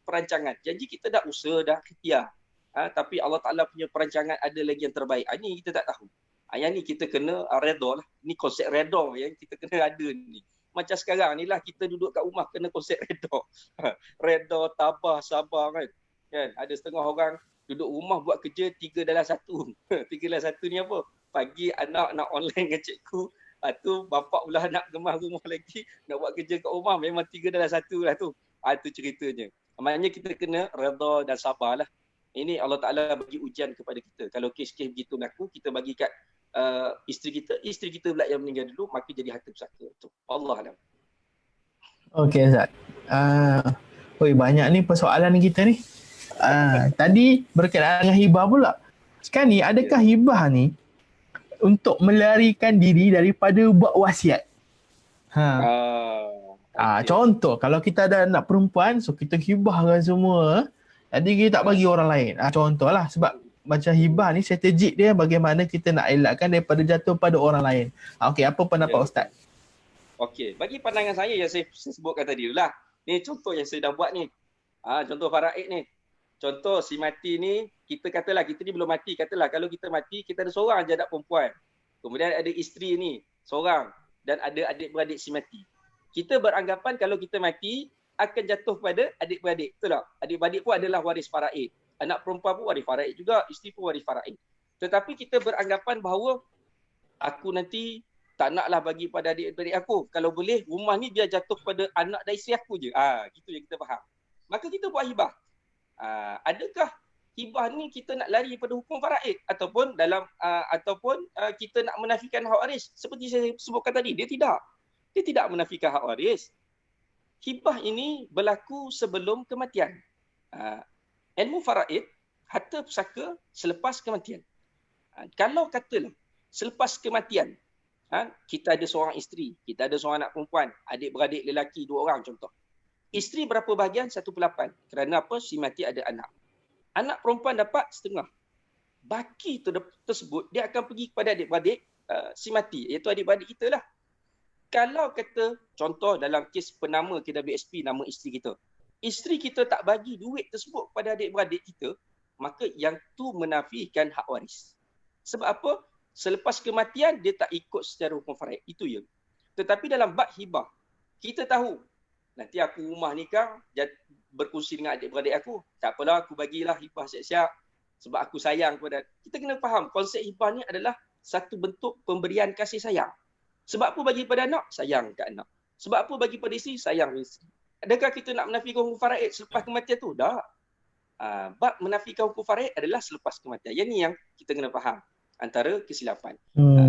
perancangan. Janji kita dah usaha, dah ikhtiar. Tapi Allah Ta'ala punya perancangan ada lagi yang terbaik. Ini kita tak tahu. Yang ni kita kena redha lah. Ni konsep redha yang kita kena ada ni. Macam sekarang ni lah kita duduk kat rumah kena konsep redha. Redha, tabah, sabar kan. Ada setengah orang duduk rumah buat kerja 3/1. 3/1 ni apa? Pagi anak nak online dengan cikgu. Lepas tu bapak pula nak gemah rumah lagi. Nak buat kerja kat rumah memang 3/1 lah tu. Itu ceritanya. Maknanya kita kena redha dan sabar lah. Ini Allah Ta'ala bagi ujian kepada kita. Kalau kes-kes begitu berlaku, kita bagi kat isteri kita pula yang meninggal dulu, maka jadi harta pusaka. Allah Alam. Okey, Ustaz. Banyak ni persoalan kita ni. Tadi berkaitan dengan hibah pula. Sekarang ni, adakah hibah ni untuk melarikan diri daripada buat wasiat? Okay. Contoh, kalau kita ada anak perempuan, so kita hibahkan semua, jadi kita tak bagi orang lain. Contohlah, sebab macam hibah ni strategik dia bagaimana kita nak elakkan daripada jatuh pada orang lain. Okey, apa pendapat Ustaz? Okey, bagi pandangan saya yang saya sebutkan tadi lah. Ni contoh yang saya dah buat ni. Contoh faraid ni. Contoh si mati ni, kita katalah kita ni belum mati, katalah kalau kita mati, kita ada seorang je anak perempuan. Kemudian ada isteri ni, seorang, dan ada adik-beradik si mati. Kita beranggapan kalau kita mati akan jatuh pada adik-beradik. Betul tak? Adik-beradik pun adalah waris faraid. Anak perempuan pun waris faraid juga, isteri pun waris faraid. Tetapi kita beranggapan bahawa aku nanti tak naklah bagi pada adik-beradik aku. Kalau boleh, rumah ni biar jatuh pada anak dan isteri aku je. Gitu yang kita faham. Maka kita buat hibah. Adakah hibah ni kita nak lari pada hukum faraid ataupun kita nak menafikan hak waris? Seperti saya sebutkan tadi, dia tidak menafikan hak waris. Hibah ini berlaku sebelum kematian. Ilmu faraid, harta pusaka selepas kematian. Kalau katalah selepas kematian, kita ada seorang isteri, kita ada seorang anak perempuan, adik-beradik lelaki 2 orang contoh. Isteri berapa bahagian? 1/8. Kerana apa? Si mati ada anak. Anak perempuan dapat setengah. Baki tersebut dia akan pergi kepada adik-beradik si mati, iaitu adik-beradik kita lah. Kalau kata contoh dalam kes penama KWSP nama isteri kita, isteri kita tak bagi duit tersebut kepada adik-beradik kita, maka yang tu menafikan hak waris. Sebab apa? Selepas kematian dia tak ikut secara hukum faraid. Itu ya. Tetapi dalam bab hibah, kita tahu nanti aku rumah nikah berkongsi dengan adik-beradik aku, tak apalah aku bagilah hibah siap-siap sebab aku sayang kepada. Kita kena faham konsep hibah ni adalah satu bentuk pemberian kasih sayang. Sebab apa bagi pada anak? Sayang kat anak. Sebab apa bagi pada isteri? Sayang isteri. Adakah kita nak menafikan hukum faraid selepas kematian tu? Tak. Bab menafikan hukum faraid adalah selepas kematian. Yang ni yang kita kena faham antara kesilapan.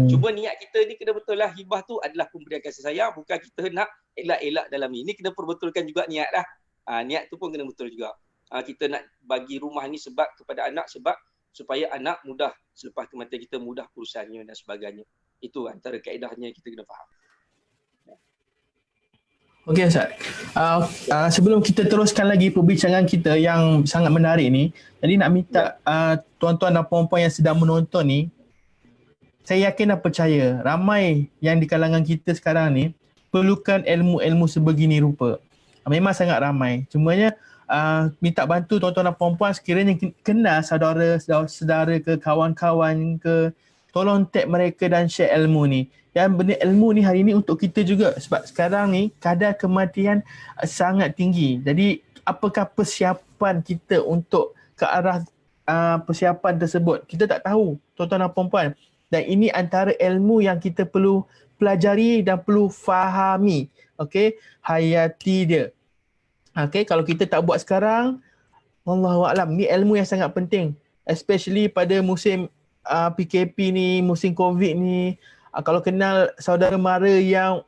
Cuma niat kita ni kena betul lah. Hibah tu adalah pemberian kasih sayang, bukan kita nak elak-elak dalam ni. Ini kena perbetulkan juga niat lah. Niat tu pun kena betul juga. Kita nak bagi rumah ni sebab kepada anak, sebab supaya anak mudah selepas kematian kita, mudah urusannya dan sebagainya. Itu antara kaedahnya kita kena faham. Okey Ustaz. Sebelum kita teruskan lagi perbincangan kita yang sangat menarik ni, jadi nak minta tuan-tuan dan puan-puan yang sedang menonton ni, saya yakin dan percaya ramai yang di kalangan kita sekarang ni perlukan ilmu-ilmu sebegini rupa. Memang sangat ramai. Cumanya minta bantu tuan-tuan dan puan-puan sekiranya kenal saudara-saudara ke, kawan-kawan ke, tolong tag mereka dan share ilmu ni. Dan benda ilmu ni hari ni untuk kita juga, sebab sekarang ni kadar kematian sangat tinggi. Jadi apakah persiapan kita untuk ke arah persiapan tersebut? Kita tak tahu, tuan-tuan dan puan-puan. Dan ini antara ilmu yang kita perlu pelajari dan perlu fahami. Okey, hayati dia. Okey, kalau kita tak buat sekarang, Wallahualam, ni ilmu yang sangat penting. Especially pada musim PKP ni, musim COVID ni. Kalau kenal saudara mara yang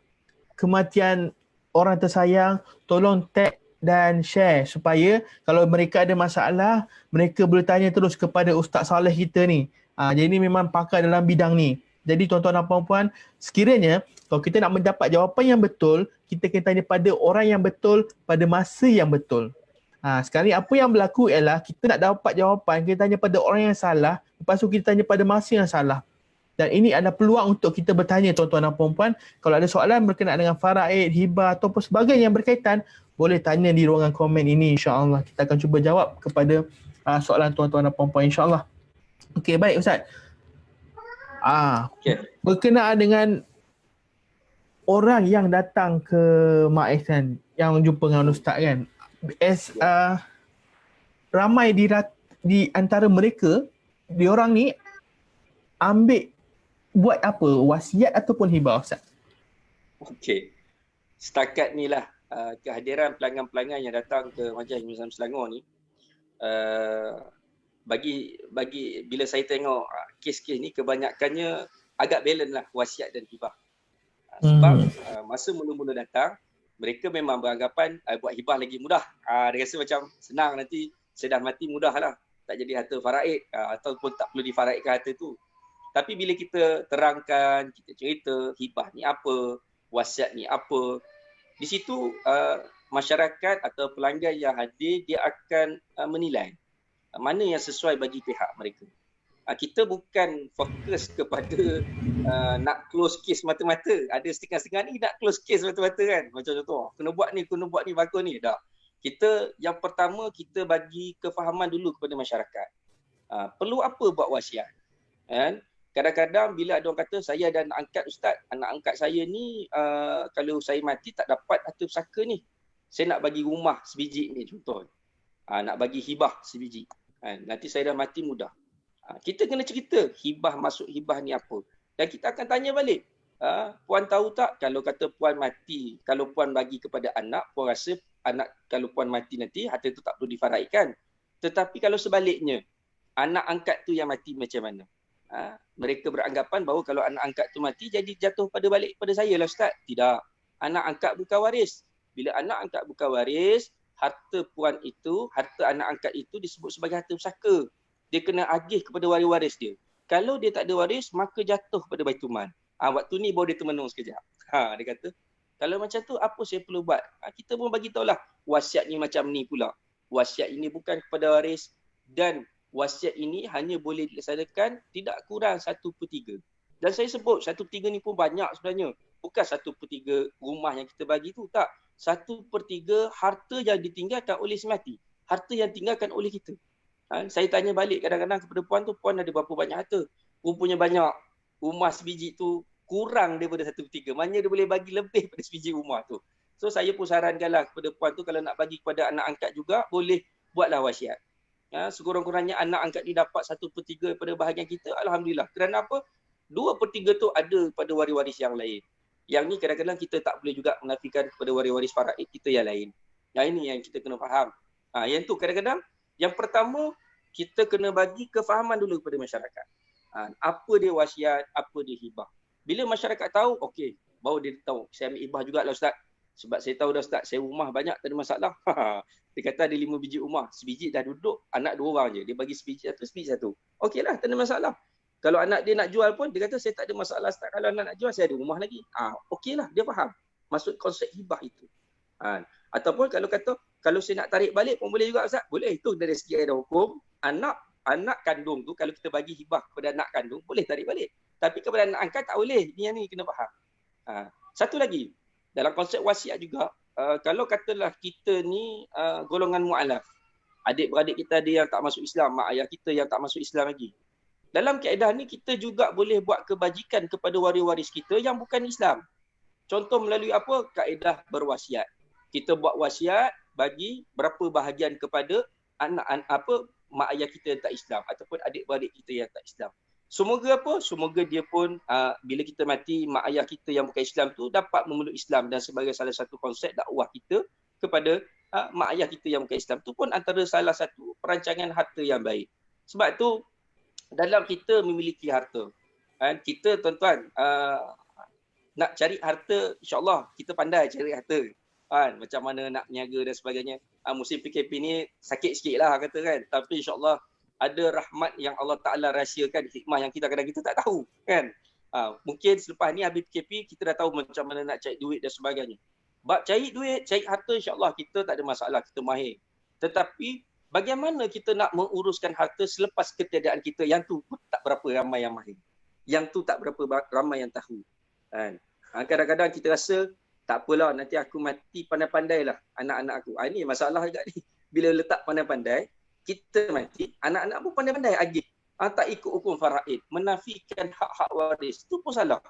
kematian orang tersayang, tolong tag dan share supaya kalau mereka ada masalah, mereka boleh tanya terus kepada Ustaz Saleh kita ni. Jadi ni memang pakar dalam bidang ni. Jadi tuan-tuan dan puan-puan, sekiranya kalau kita nak mendapat jawapan yang betul, kita kena tanya pada orang yang betul pada masa yang betul. Sekarang ni apa yang berlaku ialah kita nak dapat jawapan, kita tanya pada orang yang salah, lepas tu kita tanya pada masa yang salah. Dan ini adalah peluang untuk kita bertanya tuan-tuan dan puan-puan. Kalau ada soalan berkenaan dengan faraid, hibah ataupun sebagainya yang berkaitan, boleh tanya di ruangan komen ini, insya-Allah. Kita akan cuba jawab kepada soalan tuan-tuan dan puan-puan, insya-Allah. Okey, baik Ustaz. Berkenaan dengan orang yang datang ke Mak Ihsan, yang jumpa dengan Ustaz kan, ramai di antara mereka, diorang ni ambil buat apa? Wasiat ataupun hibah, Ustaz? Okey. Setakat ni lah kehadiran pelanggan-pelanggan yang datang ke Majlis Islam Selangor ni, bagi bila saya tengok kes-kes ni, kebanyakannya agak balance lah wasiat dan hibah. Sebab masa mula-mula datang, mereka memang beranggapan buat hibah lagi mudah. Dia rasa macam senang, nanti saya dah mati mudah lah. Tak jadi harta faraid ataupun tak perlu difaraidkan harta tu. Tapi bila kita terangkan, kita cerita hibah ni apa, wasiat ni apa, di situ masyarakat atau pelanggan yang hadir, dia akan menilai mana yang sesuai bagi pihak mereka. Kita bukan fokus kepada nak close case mata-mata. Ada setengah-setengah ni nak close case mata-mata kan. Macam contoh, kena buat ni, bagus ni. Tak. Kita yang pertama, kita bagi kefahaman dulu kepada masyarakat. Perlu apa buat wasiat? Kan? Kadang-kadang bila ada orang kata, saya ada anak angkat Ustaz, anak angkat saya ni kalau saya mati tak dapat harta pusaka ni. Saya nak bagi rumah sebiji ni contoh. Nak bagi hibah sebiji. Nanti saya dah mati mudah. Kita kena cerita hibah, masuk hibah ni apa. Dan kita akan tanya balik. Puan tahu tak kalau kata puan mati, kalau puan bagi kepada anak, puan rasa anak kalau puan mati nanti harta tu tak perlu difaraidkan. Tetapi kalau sebaliknya, anak angkat tu yang mati macam mana? Mereka beranggapan bahawa kalau anak angkat tu mati jadi jatuh pada balik pada saya lah Ustaz. Tidak. Anak angkat bukan waris. Bila anak angkat bukan waris, harta puan itu, harta anak angkat itu disebut sebagai harta pusaka. Dia kena agih kepada waris-waris dia. Kalau dia tak ada waris, maka jatuh kepada Baitul Mal. Waktu ni baru dia termenung sekejap. Dia kata, kalau macam tu apa saya perlu buat? Kita pun bagi tahulah wasiat ni macam ni pula. Wasiat ini bukan kepada waris dan wasiat ini hanya boleh dilaksanakan tidak kurang 1/3. Dan saya sebut 1/3 ni pun banyak sebenarnya. Bukan 1/3 rumah yang kita bagi tu, tak. 1/3 harta yang ditinggalkan oleh si mati. Harta yang ditinggalkan oleh kita. Saya tanya balik kadang-kadang kepada puan tu, puan ada berapa banyak harta? Puan punya banyak. Rumah sebiji tu kurang daripada 1/3. Maknanya dia boleh bagi lebih pada sebiji rumah tu. So saya pun sarankanlah kepada puan tu, kalau nak bagi kepada anak angkat juga, boleh buatlah wasiat. Sekurang-kurangnya anak angkat ni dapat 1/3 daripada bahagian kita, alhamdulillah. Kerana apa? 2/3 tu ada pada waris-waris yang lain. Yang ni kadang-kadang kita tak boleh juga menafikan kepada waris-waris faraid kita yang lain. Yang ini yang kita kena faham. Yang tu kadang-kadang yang pertama kita kena bagi kefahaman dulu kepada masyarakat. Apa dia wasiat, apa dia hibah. Bila masyarakat tahu, okey, baru dia tahu saya ambil hibah jugalah Ustaz. Sebab saya tahu dah Ustaz, saya rumah banyak tak ada masalah. Dia kata ada 5 biji rumah, sebiji dah duduk, anak 2 orang je. Dia bagi sebiji satu. Okeylah, tak ada masalah. Kalau anak dia nak jual pun, dia kata saya tak ada masalah Ustaz. Kalau anak nak jual, saya ada rumah lagi. Okeylah, dia faham. Maksud konsep hibah itu. Ataupun kalau kata, kalau saya nak tarik balik pun boleh juga Ustaz. Boleh, itu dari segi ada hukum. Anak kandung tu, kalau kita bagi hibah kepada anak kandung, boleh tarik balik. Tapi kepada anak angkat tak boleh. Ni yang ni kena faham. Satu lagi, dalam konsep wasiat juga, kalau katalah kita ni golongan mu'alaf, adik-beradik kita ada yang tak masuk Islam, mak ayah kita yang tak masuk Islam lagi. Dalam kaedah ni kita juga boleh buat kebajikan kepada waris-waris kita yang bukan Islam. Contoh melalui apa? Kaedah berwasiat. Kita buat wasiat bagi berapa bahagian kepada mak ayah kita yang tak Islam ataupun adik-beradik kita yang tak Islam. Semoga apa? Semoga dia pun bila kita mati, mak ayah kita yang bukan Islam tu dapat memeluk Islam, dan sebagai salah satu konsep dakwah kita kepada mak ayah kita yang bukan Islam tu pun antara salah satu perancangan harta yang baik. Sebab tu dalam kita memiliki harta, kita tuan-tuan nak cari harta, insyaAllah kita pandai cari harta. Macam mana nak niaga dan sebagainya. Musim PKP ni sakit sikit lah kata kan. Tapi insyaAllah ada rahmat yang Allah Ta'ala rahsiakan, hikmah yang kita kadang-kadang kita tak tahu kan. Mungkin selepas ni habis PKP kita dah tahu macam mana nak cari duit dan sebagainya. Bab cari duit, cari harta, insyaAllah kita tak ada masalah, kita mahir. Tetapi bagaimana kita nak menguruskan harta selepas ketiadaan kita, yang tu pun tak berapa ramai yang mahir. Yang tu tak berapa ramai yang tahu kan. Kadang-kadang kita rasa tak apalah, nanti aku mati pandai-pandai lah anak-anak aku. Ini masalah juga ni. Bila letak pandai-pandai, kita mati, anak-anak pun pandai-pandai agih. Tak ikut hukum faraid, menafikan hak-hak waris, itu pun salah.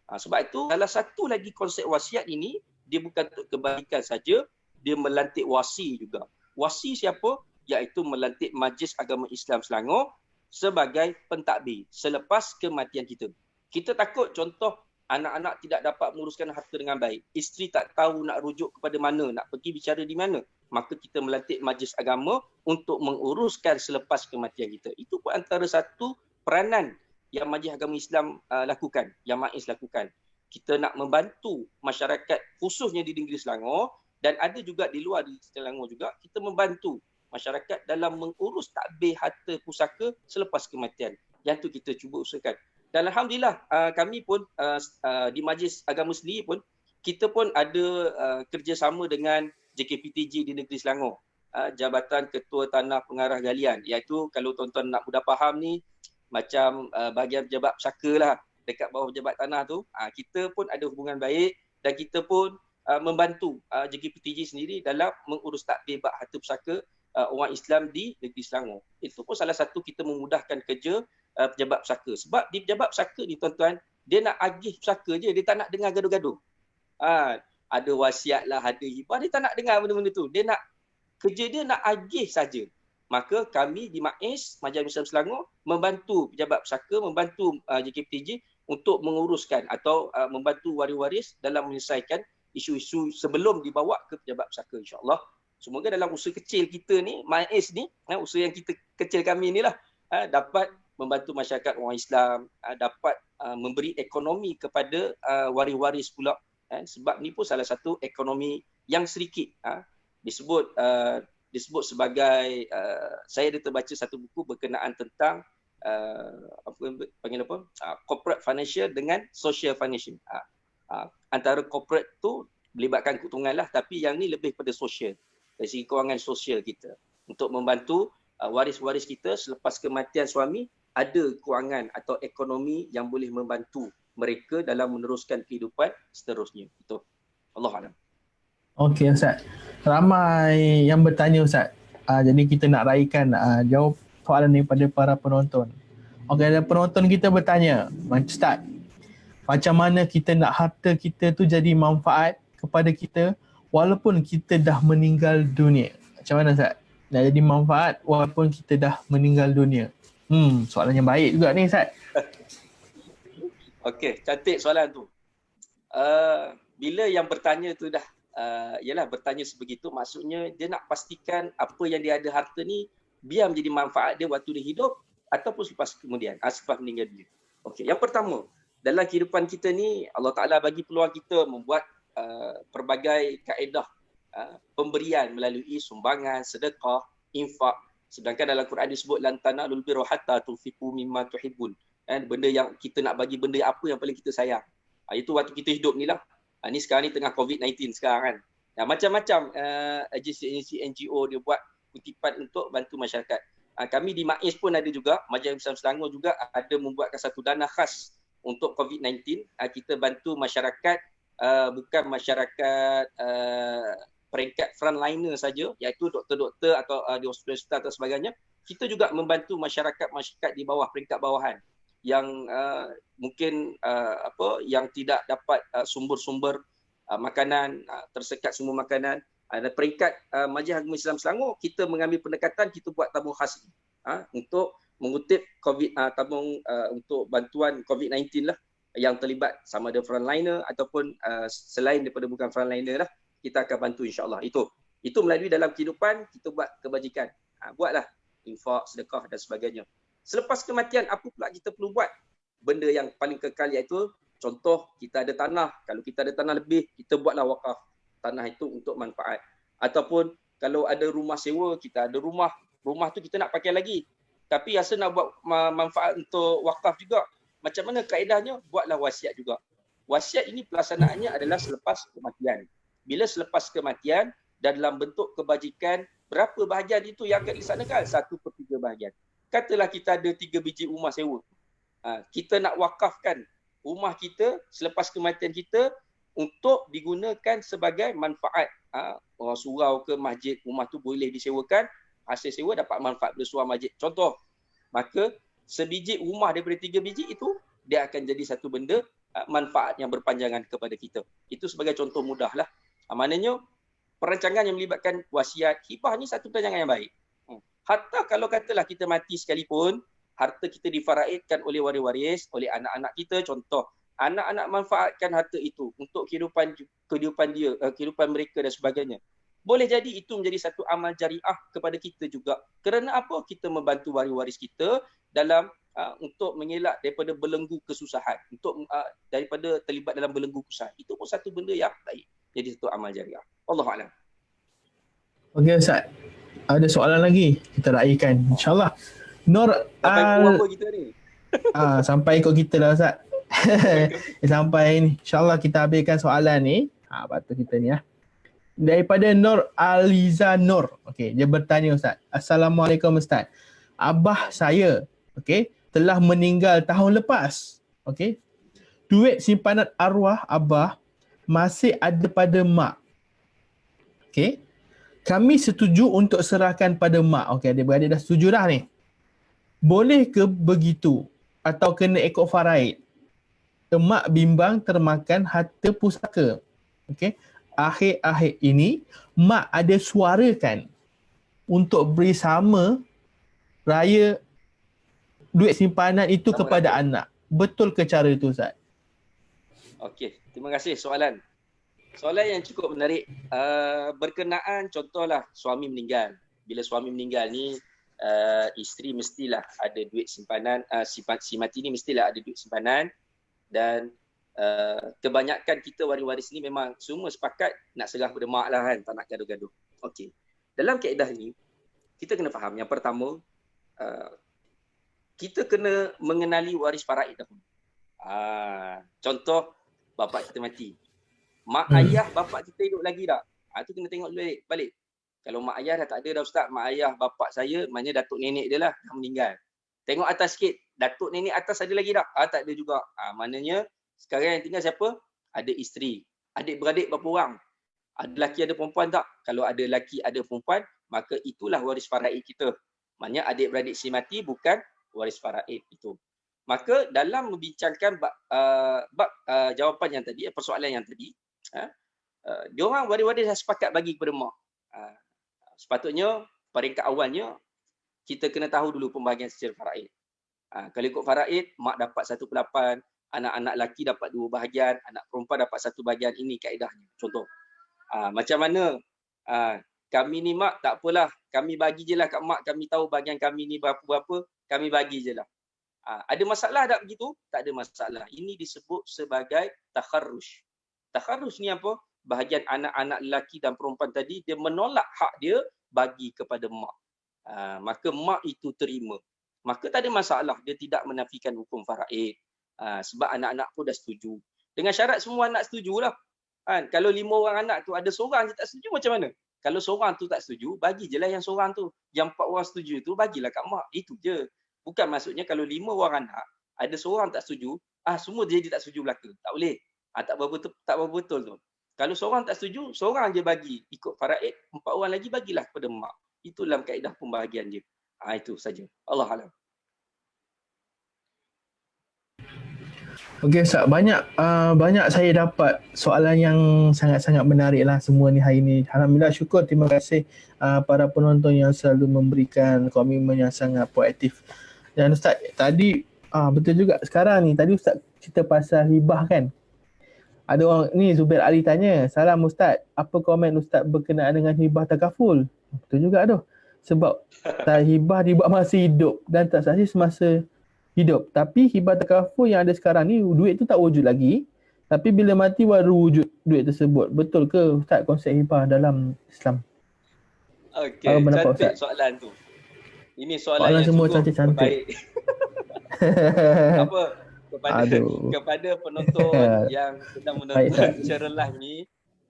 Sebab itu, salah satu lagi konsep wasiat ini, dia bukan untuk kebaikan saja, dia melantik wasi juga. Wasi siapa? Iaitu melantik Majlis Agama Islam Selangor sebagai pentadbir selepas kematian kita. Kita takut contoh, anak-anak tidak dapat menguruskan harta dengan baik. Isteri tak tahu nak rujuk kepada mana, nak pergi bicara di mana. Maka kita melantik majlis agama untuk menguruskan selepas kematian kita. Itu pun antara satu peranan yang Majlis Agama Islam lakukan, yang MAIS lakukan. Kita nak membantu masyarakat khususnya di negeri Selangor, dan ada juga di luar di Selangor juga, kita membantu masyarakat dalam mengurus takbir harta pusaka selepas kematian. Yang tu kita cuba usahakan. Dan Alhamdulillah kami pun di Majlis Agama sendiri pun, kita pun ada kerjasama dengan JKPTG di negeri Selangor, Jabatan Ketua Tanah Pengarah Galian, iaitu kalau tuan-tuan nak mudah faham ni, macam bahagian pejabat pusaka lah, dekat bawah pejabat tanah tu. Kita pun ada hubungan baik, dan kita pun membantu JKPTG sendiri dalam mengurus takbir bab harta pusaka orang Islam di negeri Selangor. Itu pun salah satu kita memudahkan kerja pejabat pusaka. Sebab di pejabat pusaka ni tuan-tuan, dia nak agih pusaka je, dia tak nak dengar gaduh-gaduh. Ada wasiat lah, ada hibah, dia tak nak dengar benda-benda tu. Dia nak, kerja dia nak agih saja. Maka kami di MAIS, Majlis Islam Selangor, membantu pejabat pusaka, membantu JKPTJ untuk menguruskan atau membantu waris-waris dalam menyelesaikan isu-isu sebelum dibawa ke pejabat pusaka, insyaAllah. Semoga dalam usaha kecil kita ni, MAIS ni, usaha yang kita kecil kami ni lah, dapat membantu masyarakat orang Islam, dapat memberi ekonomi kepada waris-waris pula. Sebab ni pun salah satu ekonomi yang sedikit disebut sebagai saya ada terbaca satu buku berkenaan tentang corporate financial dengan social financial. Antara corporate tu melibatkan keuntungan lah, tapi yang ni lebih pada social, dari segi kewangan sosial kita, untuk membantu waris-waris kita selepas kematian suami ada kewangan atau ekonomi yang boleh membantu mereka dalam meneruskan kehidupan seterusnya. Itu. Allahuakbar. Okey Ustaz. Ramai yang bertanya Ustaz. Jadi kita nak raikan jawab soalan ni pada para penonton. Okey, ada penonton kita bertanya, Ustaz, macam mana kita nak harta kita tu jadi manfaat kepada kita walaupun kita dah meninggal dunia? Macam mana Ustaz? Nak jadi manfaat walaupun kita dah meninggal dunia? Soalan yang baik juga ni Ustaz. Okey, cantik soalan tu. Bila yang bertanya tu dah yalah bertanya sebegitu, maksudnya dia nak pastikan apa yang dia ada harta ni biar menjadi manfaat dia waktu dia hidup ataupun selepas kemudian, selepas meninggal dunia. Okey, yang pertama, dalam kehidupan kita ni Allah Taala bagi peluang kita membuat pelbagai kaedah pemberian melalui sumbangan, sedekah, infak. Sedangkan dalam Quran disebut lan tanalul birra hatta tunfiqu mimma tuhibbun. Benda yang kita nak bagi, benda apa yang paling kita sayang. Itu waktu kita hidup ni lah. Ni sekarang ni tengah COVID-19 sekarang kan. Macam-macam agensi NGO dia buat kutipan untuk bantu masyarakat. Kami di MAIS pun ada juga, Majlis Islam Selangor juga ada membuatkan satu dana khas untuk COVID-19. Kita bantu masyarakat, bukan masyarakat peringkat frontliner saja, iaitu doktor-doktor atau di hospital atau sebagainya. Kita juga membantu masyarakat di bawah, peringkat bawahan yang mungkin yang tidak dapat sumber-sumber makanan, tersekat sumber makanan. Peringkat Majlis Agama Islam Selangor, kita mengambil pendekatan, kita buat tabung khas untuk mengutip tabung untuk bantuan COVID-19 lah, yang terlibat sama ada frontliner ataupun selain daripada bukan frontliner lah, kita akan bantu insya-Allah. Itu melalui dalam kehidupan kita buat kebajikan. Buatlah infak, sedekah dan sebagainya. Selepas kematian, apa pula kita perlu buat? Benda yang paling kekal iaitu, contoh kita ada tanah. Kalau kita ada tanah lebih, kita buatlah wakaf tanah itu untuk manfaat. Ataupun kalau ada rumah sewa, kita ada rumah tu kita nak pakai lagi. Tapi rasa nak buat manfaat untuk wakaf juga. Macam mana kaedahnya? Buatlah wasiat juga. Wasiat ini pelaksanaannya adalah selepas kematian. Bila selepas kematian dan dalam bentuk kebajikan, berapa bahagian itu yang akan dilaksanakan? 1/3 bahagian. Katalah kita ada 3 biji rumah sewa. Kita nak wakafkan rumah kita selepas kematian kita untuk digunakan sebagai manfaat. Orang surau ke masjid, rumah tu boleh disewakan, hasil sewa dapat manfaat dari surau masjid. Contoh, maka sebiji rumah daripada 3 biji itu, dia akan jadi satu benda manfaat yang berpanjangan kepada kita. Itu sebagai contoh mudah lah. Maknanya, perancangan yang melibatkan wasiat, hibah ni satu perancangan yang baik. Hatta kalau katalah kita mati sekalipun, harta kita difaraidkan oleh waris-waris, oleh anak-anak kita. Contoh, anak-anak manfaatkan harta itu untuk kehidupan dia, kehidupan mereka dan sebagainya. Boleh jadi itu menjadi satu amal jariah kepada kita juga. Kerana apa? Kita membantu waris-waris kita dalam untuk mengelak daripada belenggu kesusahan, untuk daripada terlibat dalam belenggu kesusahan. Itu pun satu benda yang baik. Jadi satu amal jariah. Wallahu a'lam. Okey Ustaz. Ada soalan lagi kita raikan insya-Allah. Nur Sampai pukul apa kita ni? Sampai ikut kita lah Ustaz. Sampai ni. InsyaAllah kita habiskan soalan ni. Patut kita ni daripada Nur Aliza Nur. Okey, dia bertanya Ustaz. Assalamualaikum Ustaz. Abah saya, okey, telah meninggal tahun lepas. Okey. Duit simpanan arwah abah masih ada pada mak. Okey. Kami setuju untuk serahkan pada mak. Okey, adik-beradik dah setuju dah ni. Boleh ke begitu? Atau kena ikut faraid? Emak bimbang termakan harta pusaka. Okey. Akhir-akhir ini, mak ada suarakan untuk beri sama raya duit simpanan itu kepada anak. Betul ke cara itu Ustaz? Okey, terima kasih soalan. Soalan yang cukup menarik. Berkenaan contohlah suami meninggal. Bila suami meninggal ni, isteri mestilah ada duit simpanan, si mati ni mestilah ada duit simpanan, dan kebanyakan kita waris-waris ni memang semua sepakat nak serah pada mak lah kan, tak nak gaduh-gaduh. Okey. Dalam kaedah ni, kita kena faham. Yang pertama, kita kena mengenali waris faraid dahulu. Contoh, bapak kita mati. Mak ayah bapak kita hidup lagi tak? Tu kena tengok dulu balik. Kalau mak ayah dah tak ada dah Ustaz, mak ayah bapak saya, maknanya datuk nenek dia lah dah meninggal. Tengok atas sikit, datuk nenek atas ada lagi tak? Tak ada juga. Maknanya sekarang yang tinggal siapa? Ada isteri. Adik-beradik berapa orang? Ada lelaki ada perempuan tak? Kalau ada lelaki ada perempuan, maka itulah waris faraid kita. Maknanya adik-beradik si mati bukan waris faraid itu. Maka dalam membincangkan bab jawapan yang tadi, persoalan yang tadi, diorang waris-waris dah sepakat bagi kepada mak. Sepatutnya peringkat awalnya kita kena tahu dulu pembahagian secara faraid. Kalau ikut faraid, mak dapat 1/8, anak-anak lelaki dapat 2 bahagian, anak perempuan dapat 1 bahagian. Ini kaedahnya. Contoh. Macam mana? Kami ni mak, tak apalah. Kami bagi je lah kat mak. Kami tahu bahagian kami ni berapa-berapa. Kami bagi je lah. Ada masalah tak begitu? Tak ada masalah. Ini disebut sebagai takharrush. Takharrush ni apa? Bahagian anak-anak lelaki dan perempuan tadi, dia menolak hak dia bagi kepada mak. Maka mak itu terima. Maka tak ada masalah. Dia tidak menafikan hukum faraid. Sebab anak-anak pun dah setuju. Dengan syarat semua anak setujulah. Kalau 5 orang anak tu ada seorang je tak setuju, macam mana? Kalau seorang tu tak setuju, bagi je lah yang seorang tu. Yang 4 orang setuju tu, bagilah kat mak. Itu je. Bukan maksudnya kalau 5 orang anak, ada seorang tak setuju, semua jadi tak setuju belaka. Tak boleh. Tak berapa betul tu. Kalau seorang tak setuju, seorang je bagi. Ikut faraid, 4 orang lagi bagilah kepada mak. Itu dalam kaedah pembahagian dia. Itu saja. Allah Alam. Okey Ustaz, banyak saya dapat soalan yang sangat-sangat menarik lah semua ni hari ni. Alhamdulillah, syukur, terima kasih para penonton yang selalu memberikan komitmen yang sangat proaktif. Dan Ustaz, tadi betul juga sekarang ni, tadi Ustaz cerita pasal hibah kan. Ada orang ni, Zubair Ali tanya, "Salam Ustaz, apa komen Ustaz berkenaan dengan hibah takaful?" Betul juga tu. Sebab hibah dibuat masa hidup dan transaksi semasa hidup. Tapi hibah takaful yang ada sekarang ni, duit tu tak wujud lagi. Tapi bila mati baru wujud duit tersebut. Betul ke Ustaz konsep hibah dalam Islam? Okey, cantik Ustaz soalan tu. Ini soalan yang semua sungguh cantik. baik. Apa? Kepada penonton yang sedang menonton secara live ni,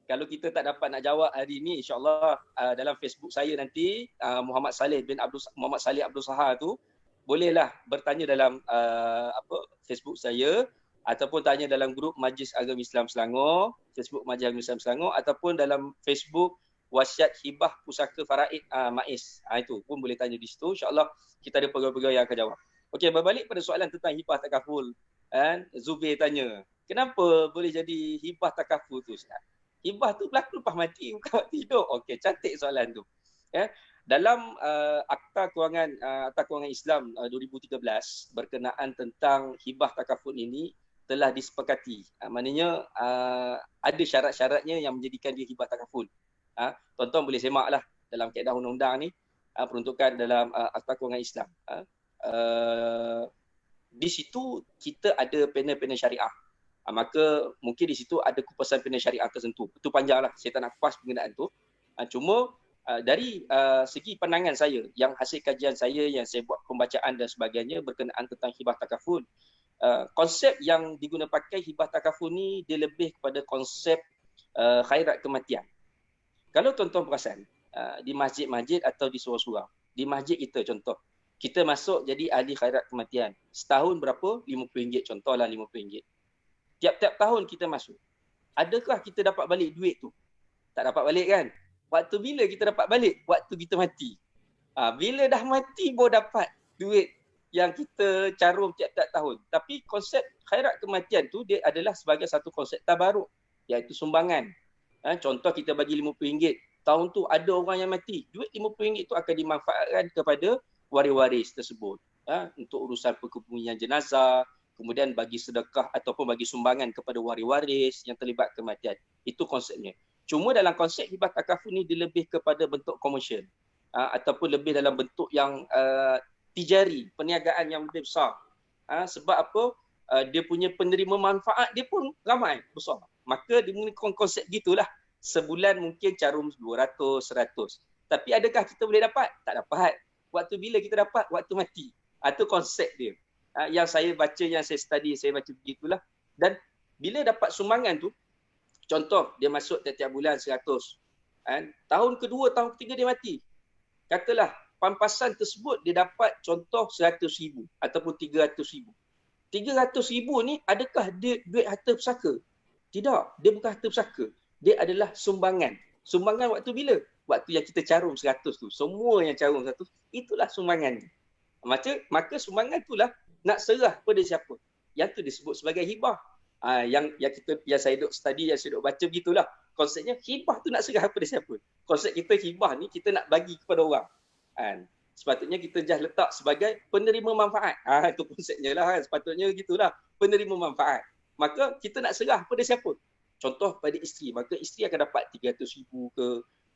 kalau kita tak dapat nak jawab hari ni, insya-Allah dalam Facebook saya nanti Muhammad Saleh Abdul Sahar tu, bolehlah bertanya dalam Facebook saya, ataupun tanya dalam grup Majlis Agama Islam Selangor, Facebook Majlis Agama Islam Selangor, ataupun dalam Facebook Wasiat Hibah Pusaka Faraid MAIS. Itu pun boleh tanya di situ. InsyaAllah kita ada pegawai-pegawai yang akan jawab. Okey, berbalik pada soalan tentang hibah takaful. Zubair tanya, kenapa boleh jadi hibah takaful tu Ustaz? Hibah tu berlaku lepas mati, bukan waktu hidup. Okey, cantik soalan tu. Dalam Akta Kewangan Islam 2013 berkenaan tentang hibah takaful ini telah disepakati. Maknanya ada syarat-syaratnya yang menjadikan dia hibah takaful. Tuan-tuan boleh semaklah dalam kaedah undang-undang ni, peruntukan dalam Akta Kewangan Islam. Di situ kita ada panel-panel syariah. Maka mungkin di situ ada kupasan panel syariah tertentu. Itu panjanglah, saya tak nak kupas pengenaan tu. Cuma dari segi pandangan saya, yang hasil kajian saya, yang saya buat pembacaan dan sebagainya berkenaan tentang hibah takaful, konsep yang digunakan pakai hibah takaful ni dia lebih kepada konsep khairat kematian. Kalau tuan-tuan perasan di masjid-masjid atau di surau-surau, di masjid kita contoh, kita masuk jadi ahli khairat kematian. Setahun berapa? RM50, contohlah RM50. Tiap-tiap tahun kita masuk. Adakah kita dapat balik duit tu? Tak dapat balik kan? Waktu bila kita dapat balik? Waktu kita mati. Bila dah mati baru dapat duit yang kita carum tiap-tiap tahun. Tapi konsep khairat kematian tu dia adalah sebagai satu konsep tabaruk, iaitu sumbangan. Contoh kita bagi RM50. Tahun tu ada orang yang mati. Duit RM50 tu akan dimanfaatkan kepada waris-waris tersebut. Untuk urusan perkebumian jenazah, kemudian bagi sedekah ataupun bagi sumbangan kepada waris-waris yang terlibat kematian. Itu konsepnya. Cuma dalam konsep hibah takaful ni dia lebih kepada bentuk komersial. Ataupun lebih dalam bentuk yang tijari, perniagaan yang lebih besar. Sebab apa? Dia punya penerima manfaat dia pun ramai, besar. Maka dia menggunakan konsep gitulah. Sebulan mungkin carum 200, 100. Tapi adakah kita boleh dapat? Tak dapat. Waktu bila kita dapat? Waktu mati. Itu konsep dia. Yang saya baca, yang saya study, saya baca begitulah. Dan bila dapat sumbangan tu, contoh dia masuk tiap-tiap bulan 100. Tahun kedua, tahun ketiga dia mati. Katalah pampasan tersebut dia dapat contoh 100,000 ataupun 300,000. 300,000 ni adakah dia duit harta pusaka? Tidak, dia bukan harta pusaka. Dia adalah sumbangan. Sumbangan waktu bila? Waktu yang kita carum 100 tu. Semua yang carum 100, itulah sumbangan. Maka sumbangan itulah nak serah pada siapa. Yang tu disebut sebagai hibah. Yang saya duk study, yang saya duk baca begitulah. Konsepnya hibah tu nak serah pada siapa. Konsep kita hibah ni kita nak bagi kepada orang. sepatutnya kita just letak sebagai penerima manfaat. Itu konsepnya lah kan. Sepatutnya gitulah, penerima manfaat. Maka kita nak serah pada siapa? Contoh pada isteri, maka isteri akan dapat 300,000 ke,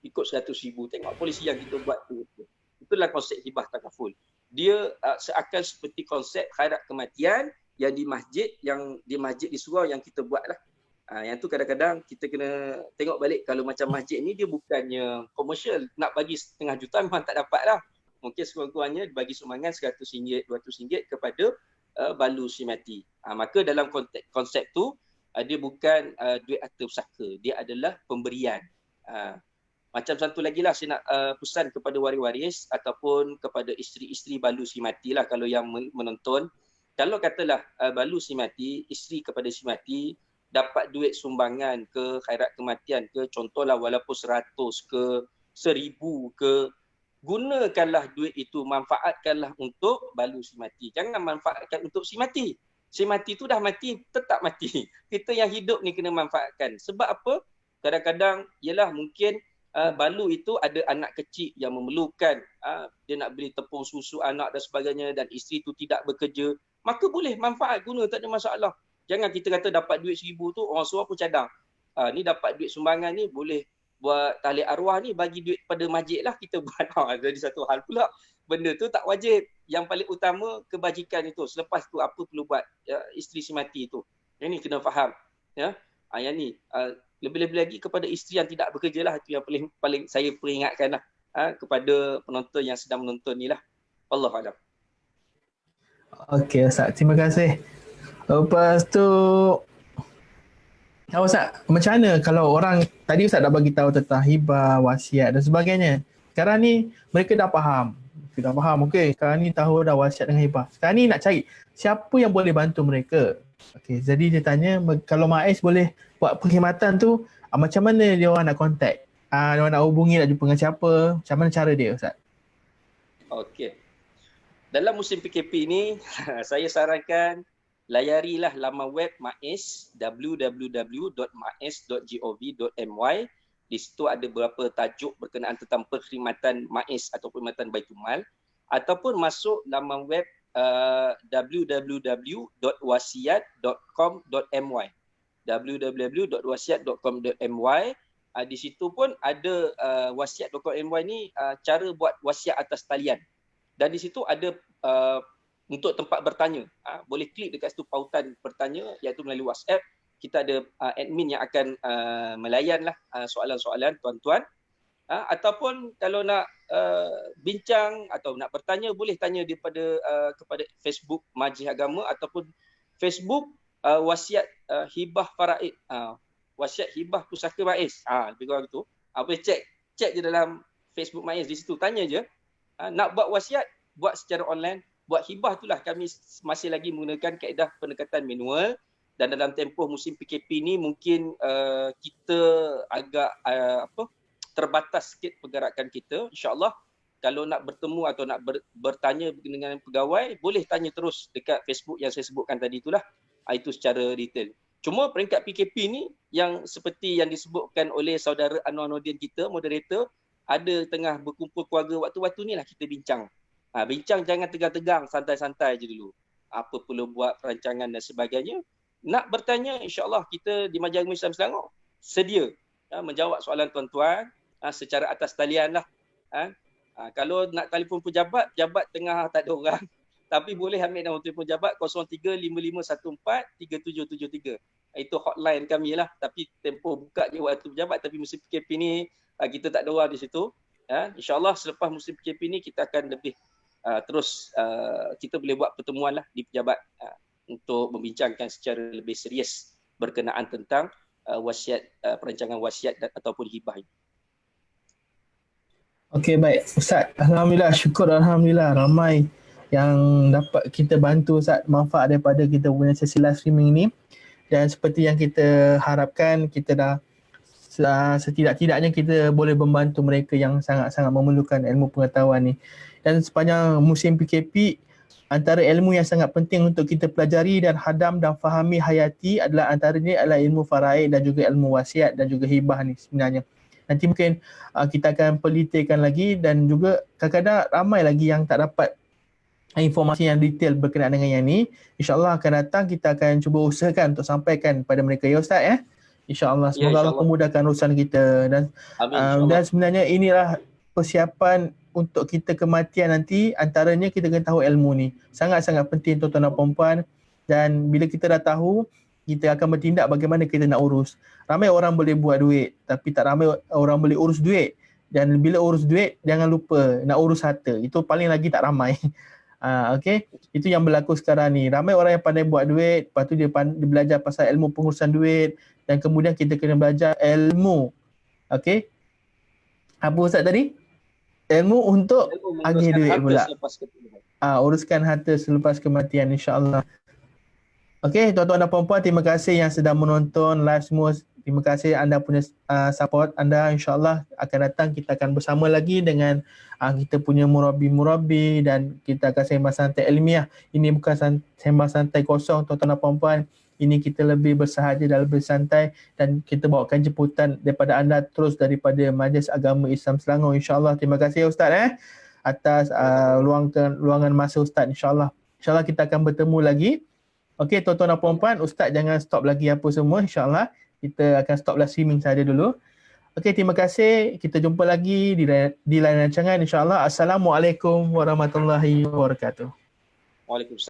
ikut 100,000. Tengok polisi yang kita buat tu. Itulah konsep hibah takaful. Dia seakan seperti konsep khairat kematian yang di masjid di surau yang kita buat lah. Yang tu kadang-kadang kita kena tengok balik, kalau macam masjid ni dia bukannya komersial, nak bagi setengah juta memang tak dapat lah. Mungkin sekurang-kurangnya bagi sumbangan RM100, RM200 kepada balu si mati. Maka dalam konsep tu dia bukan duit harta pusaka, dia adalah pemberian. Macam satu lagi lah saya nak pesan kepada waris-waris ataupun kepada isteri-isteri balu si mati lah, kalau yang menonton. Kalau katalah balu si mati, isteri kepada si mati dapat duit sumbangan ke khairat kematian ke, contohlah walaupun 100 ke 1000 ke, gunakanlah duit itu, manfaatkanlah untuk balu si mati. Jangan manfaatkan untuk si mati. Si mati tu dah mati, tetap mati. Kita yang hidup ni kena manfaatkan. Sebab apa? Kadang-kadang ialah mungkin balu itu ada anak kecil yang memerlukan, dia nak beli tepung susu anak dan sebagainya, dan isteri tu tidak bekerja, maka boleh manfaat guna, tak ada masalah. Jangan kita kata dapat duit 1,000 tu orang suruh pun cadang. Ni dapat duit sumbangan ni, boleh buat tali arwah ni, bagi duit pada masjid lah kita buat. Jadi satu hal pula, benda tu tak wajib. Yang paling utama kebajikan itu. Selepas tu apa perlu buat isteri si mati tu. Yang ni kena faham. Ya? Yang ni lebih-lebih lagi kepada isteri yang tidak bekerja lah. Itu yang paling saya peringatkan lah kepada penonton yang sedang menonton ni lah. Wallahualam. Okey Ustaz, terima kasih. Lepas tu Ustaz, macam mana kalau orang tadi Ustaz dah bagi tahu tentang hibah, wasiat dan sebagainya. Sekarang ni mereka dah faham. Okey, sekarang ni tahu dah wasiat dengan hibah. Sekarang ni nak cari siapa yang boleh bantu mereka. Okey, jadi dia tanya kalau MAIS boleh buat perkhidmatan tu, macam mana dia orang nak contact? Dia orang nak hubungi, nak jumpa dengan siapa? Macam mana cara dia Ustaz? Okey. Dalam musim PKP ni, saya sarankan layarilah laman web MAIS, www.mais.gov.my. Di situ ada beberapa tajuk berkenaan tentang perkhidmatan MAIS atau perkhidmatan Baitul Mal, ataupun masuk laman web www.wasiat.com.my. www.wasiat.com.my. Di situ pun ada wasiat.com.my ni cara buat wasiat atas talian. Dan di situ ada untuk tempat bertanya. Boleh klik dekat situ pautan bertanya, iaitu melalui WhatsApp. Kita ada admin yang akan melayanlah soalan-soalan tuan-tuan. Ataupun kalau nak bincang atau nak bertanya, boleh tanya kepada Facebook Majlis Agama ataupun Facebook Wasiat Hibah Faraid. Wasiat Hibah Pusaka MAIS. Lebih kurang tu. Boleh cek je dalam Facebook MAIS, di situ tanya je. Nak buat wasiat, buat secara online. Buat hibah itulah kami masih lagi menggunakan kaedah pendekatan manual, dan dalam tempoh musim PKP ni mungkin kita agak terbatas sikit pergerakan kita. InsyaAllah kalau nak bertemu atau nak bertanya dengan pegawai, boleh tanya terus dekat Facebook yang saya sebutkan tadi itulah. Itu secara detail. Cuma peringkat PKP ni yang seperti yang disebutkan oleh saudara Anwar Nordin kita, moderator, ada tengah berkumpul keluarga, waktu-waktu ni lah kita bincang. Bincang jangan tegang-tegang, santai-santai je dulu. Apa perlu buat perancangan dan sebagainya. Nak bertanya, insyaAllah kita di Majlis Agama Islam Selangor sedia menjawab soalan tuan-tuan secara atas talian lah. Kalau nak telefon pejabat tengah tak ada orang. Tapi boleh ambil nombor telefon pejabat 0355143773. Itu hotline kami lah. Tapi tempoh buka je waktu pejabat. Tapi musim PKP ni kita tak ada orang di situ. InsyaAllah selepas musim PKP ni kita akan lebih terus kita boleh buat pertemuan lah di pejabat untuk membincangkan secara lebih serius berkenaan tentang wasiat, perancangan wasiat ataupun hibah ini. Okey, baik Ustaz. Alhamdulillah, syukur Alhamdulillah ramai yang dapat kita bantu Ustaz, manfaat daripada kita punya sesi live streaming ini. Dan seperti yang kita harapkan, kita dah setidak-tidaknya kita boleh membantu mereka yang sangat-sangat memerlukan ilmu pengetahuan ni. Dan sepanjang musim PKP, antara ilmu yang sangat penting untuk kita pelajari dan hadam dan fahami hayati adalah antaranya adalah ilmu faraid dan juga ilmu wasiat dan juga hibah ni sebenarnya. Nanti mungkin kita akan pelitikan lagi, dan juga kadang-kadang ramai lagi yang tak dapat informasi yang detail berkenaan dengan yang ni. InsyaAllah akan datang kita akan cuba usahakan untuk sampaikan pada mereka, ya Ustaz ya. InsyaAllah, Ya, semoga Allah insyaAllah. pemudahkan urusan kita. Dan Amin, dan insyaAllah. sebenarnya inilah persiapan untuk kita kematian nanti. Antaranya kita kena tahu ilmu ni. Sangat-sangat penting tuan-tuan dan puan-puan. Dan bila kita dah tahu, kita akan bertindak bagaimana kita nak urus. Ramai orang boleh buat duit, tapi tak ramai orang boleh urus duit. Dan bila urus duit, jangan lupa nak urus harta. Itu paling lagi tak ramai. Okay, itu yang berlaku sekarang ni. Ramai orang yang pandai buat duit, lepas tu dia belajar pasal ilmu pengurusan duit, dan kemudian kita kena belajar ilmu. Okay, apa Ustaz tadi? Ilmu untuk agih duit pula. Uruskan harta selepas kematian, insyaAllah. Okay, tuan-tuan dan puan-puan, terima kasih yang sedang menonton live semua. Terima kasih anda punya support anda. InsyaAllah akan datang kita akan bersama lagi dengan kita punya murabi-murabi, dan kita akan sembang santai ilmiah. Ini bukan sembang santai kosong tuan-tuan dan puan-puan. Ini kita lebih bersahaja dan lebih santai, dan kita bawakan jemputan daripada anda terus daripada Majlis Agama Islam Selangor. InsyaAllah. Terima kasih Ustaz atas luangan masa Ustaz. InsyaAllah kita akan bertemu lagi. Okey, tuan-tuan dan puan-puan, Ustaz jangan stop lagi apa semua, insyaAllah. Kita akan stop live streaming saja dulu. Okey, terima kasih. Kita jumpa lagi di lain rancangan, insyaAllah. Assalamualaikum warahmatullahi wabarakatuh. Waalaikumsalam.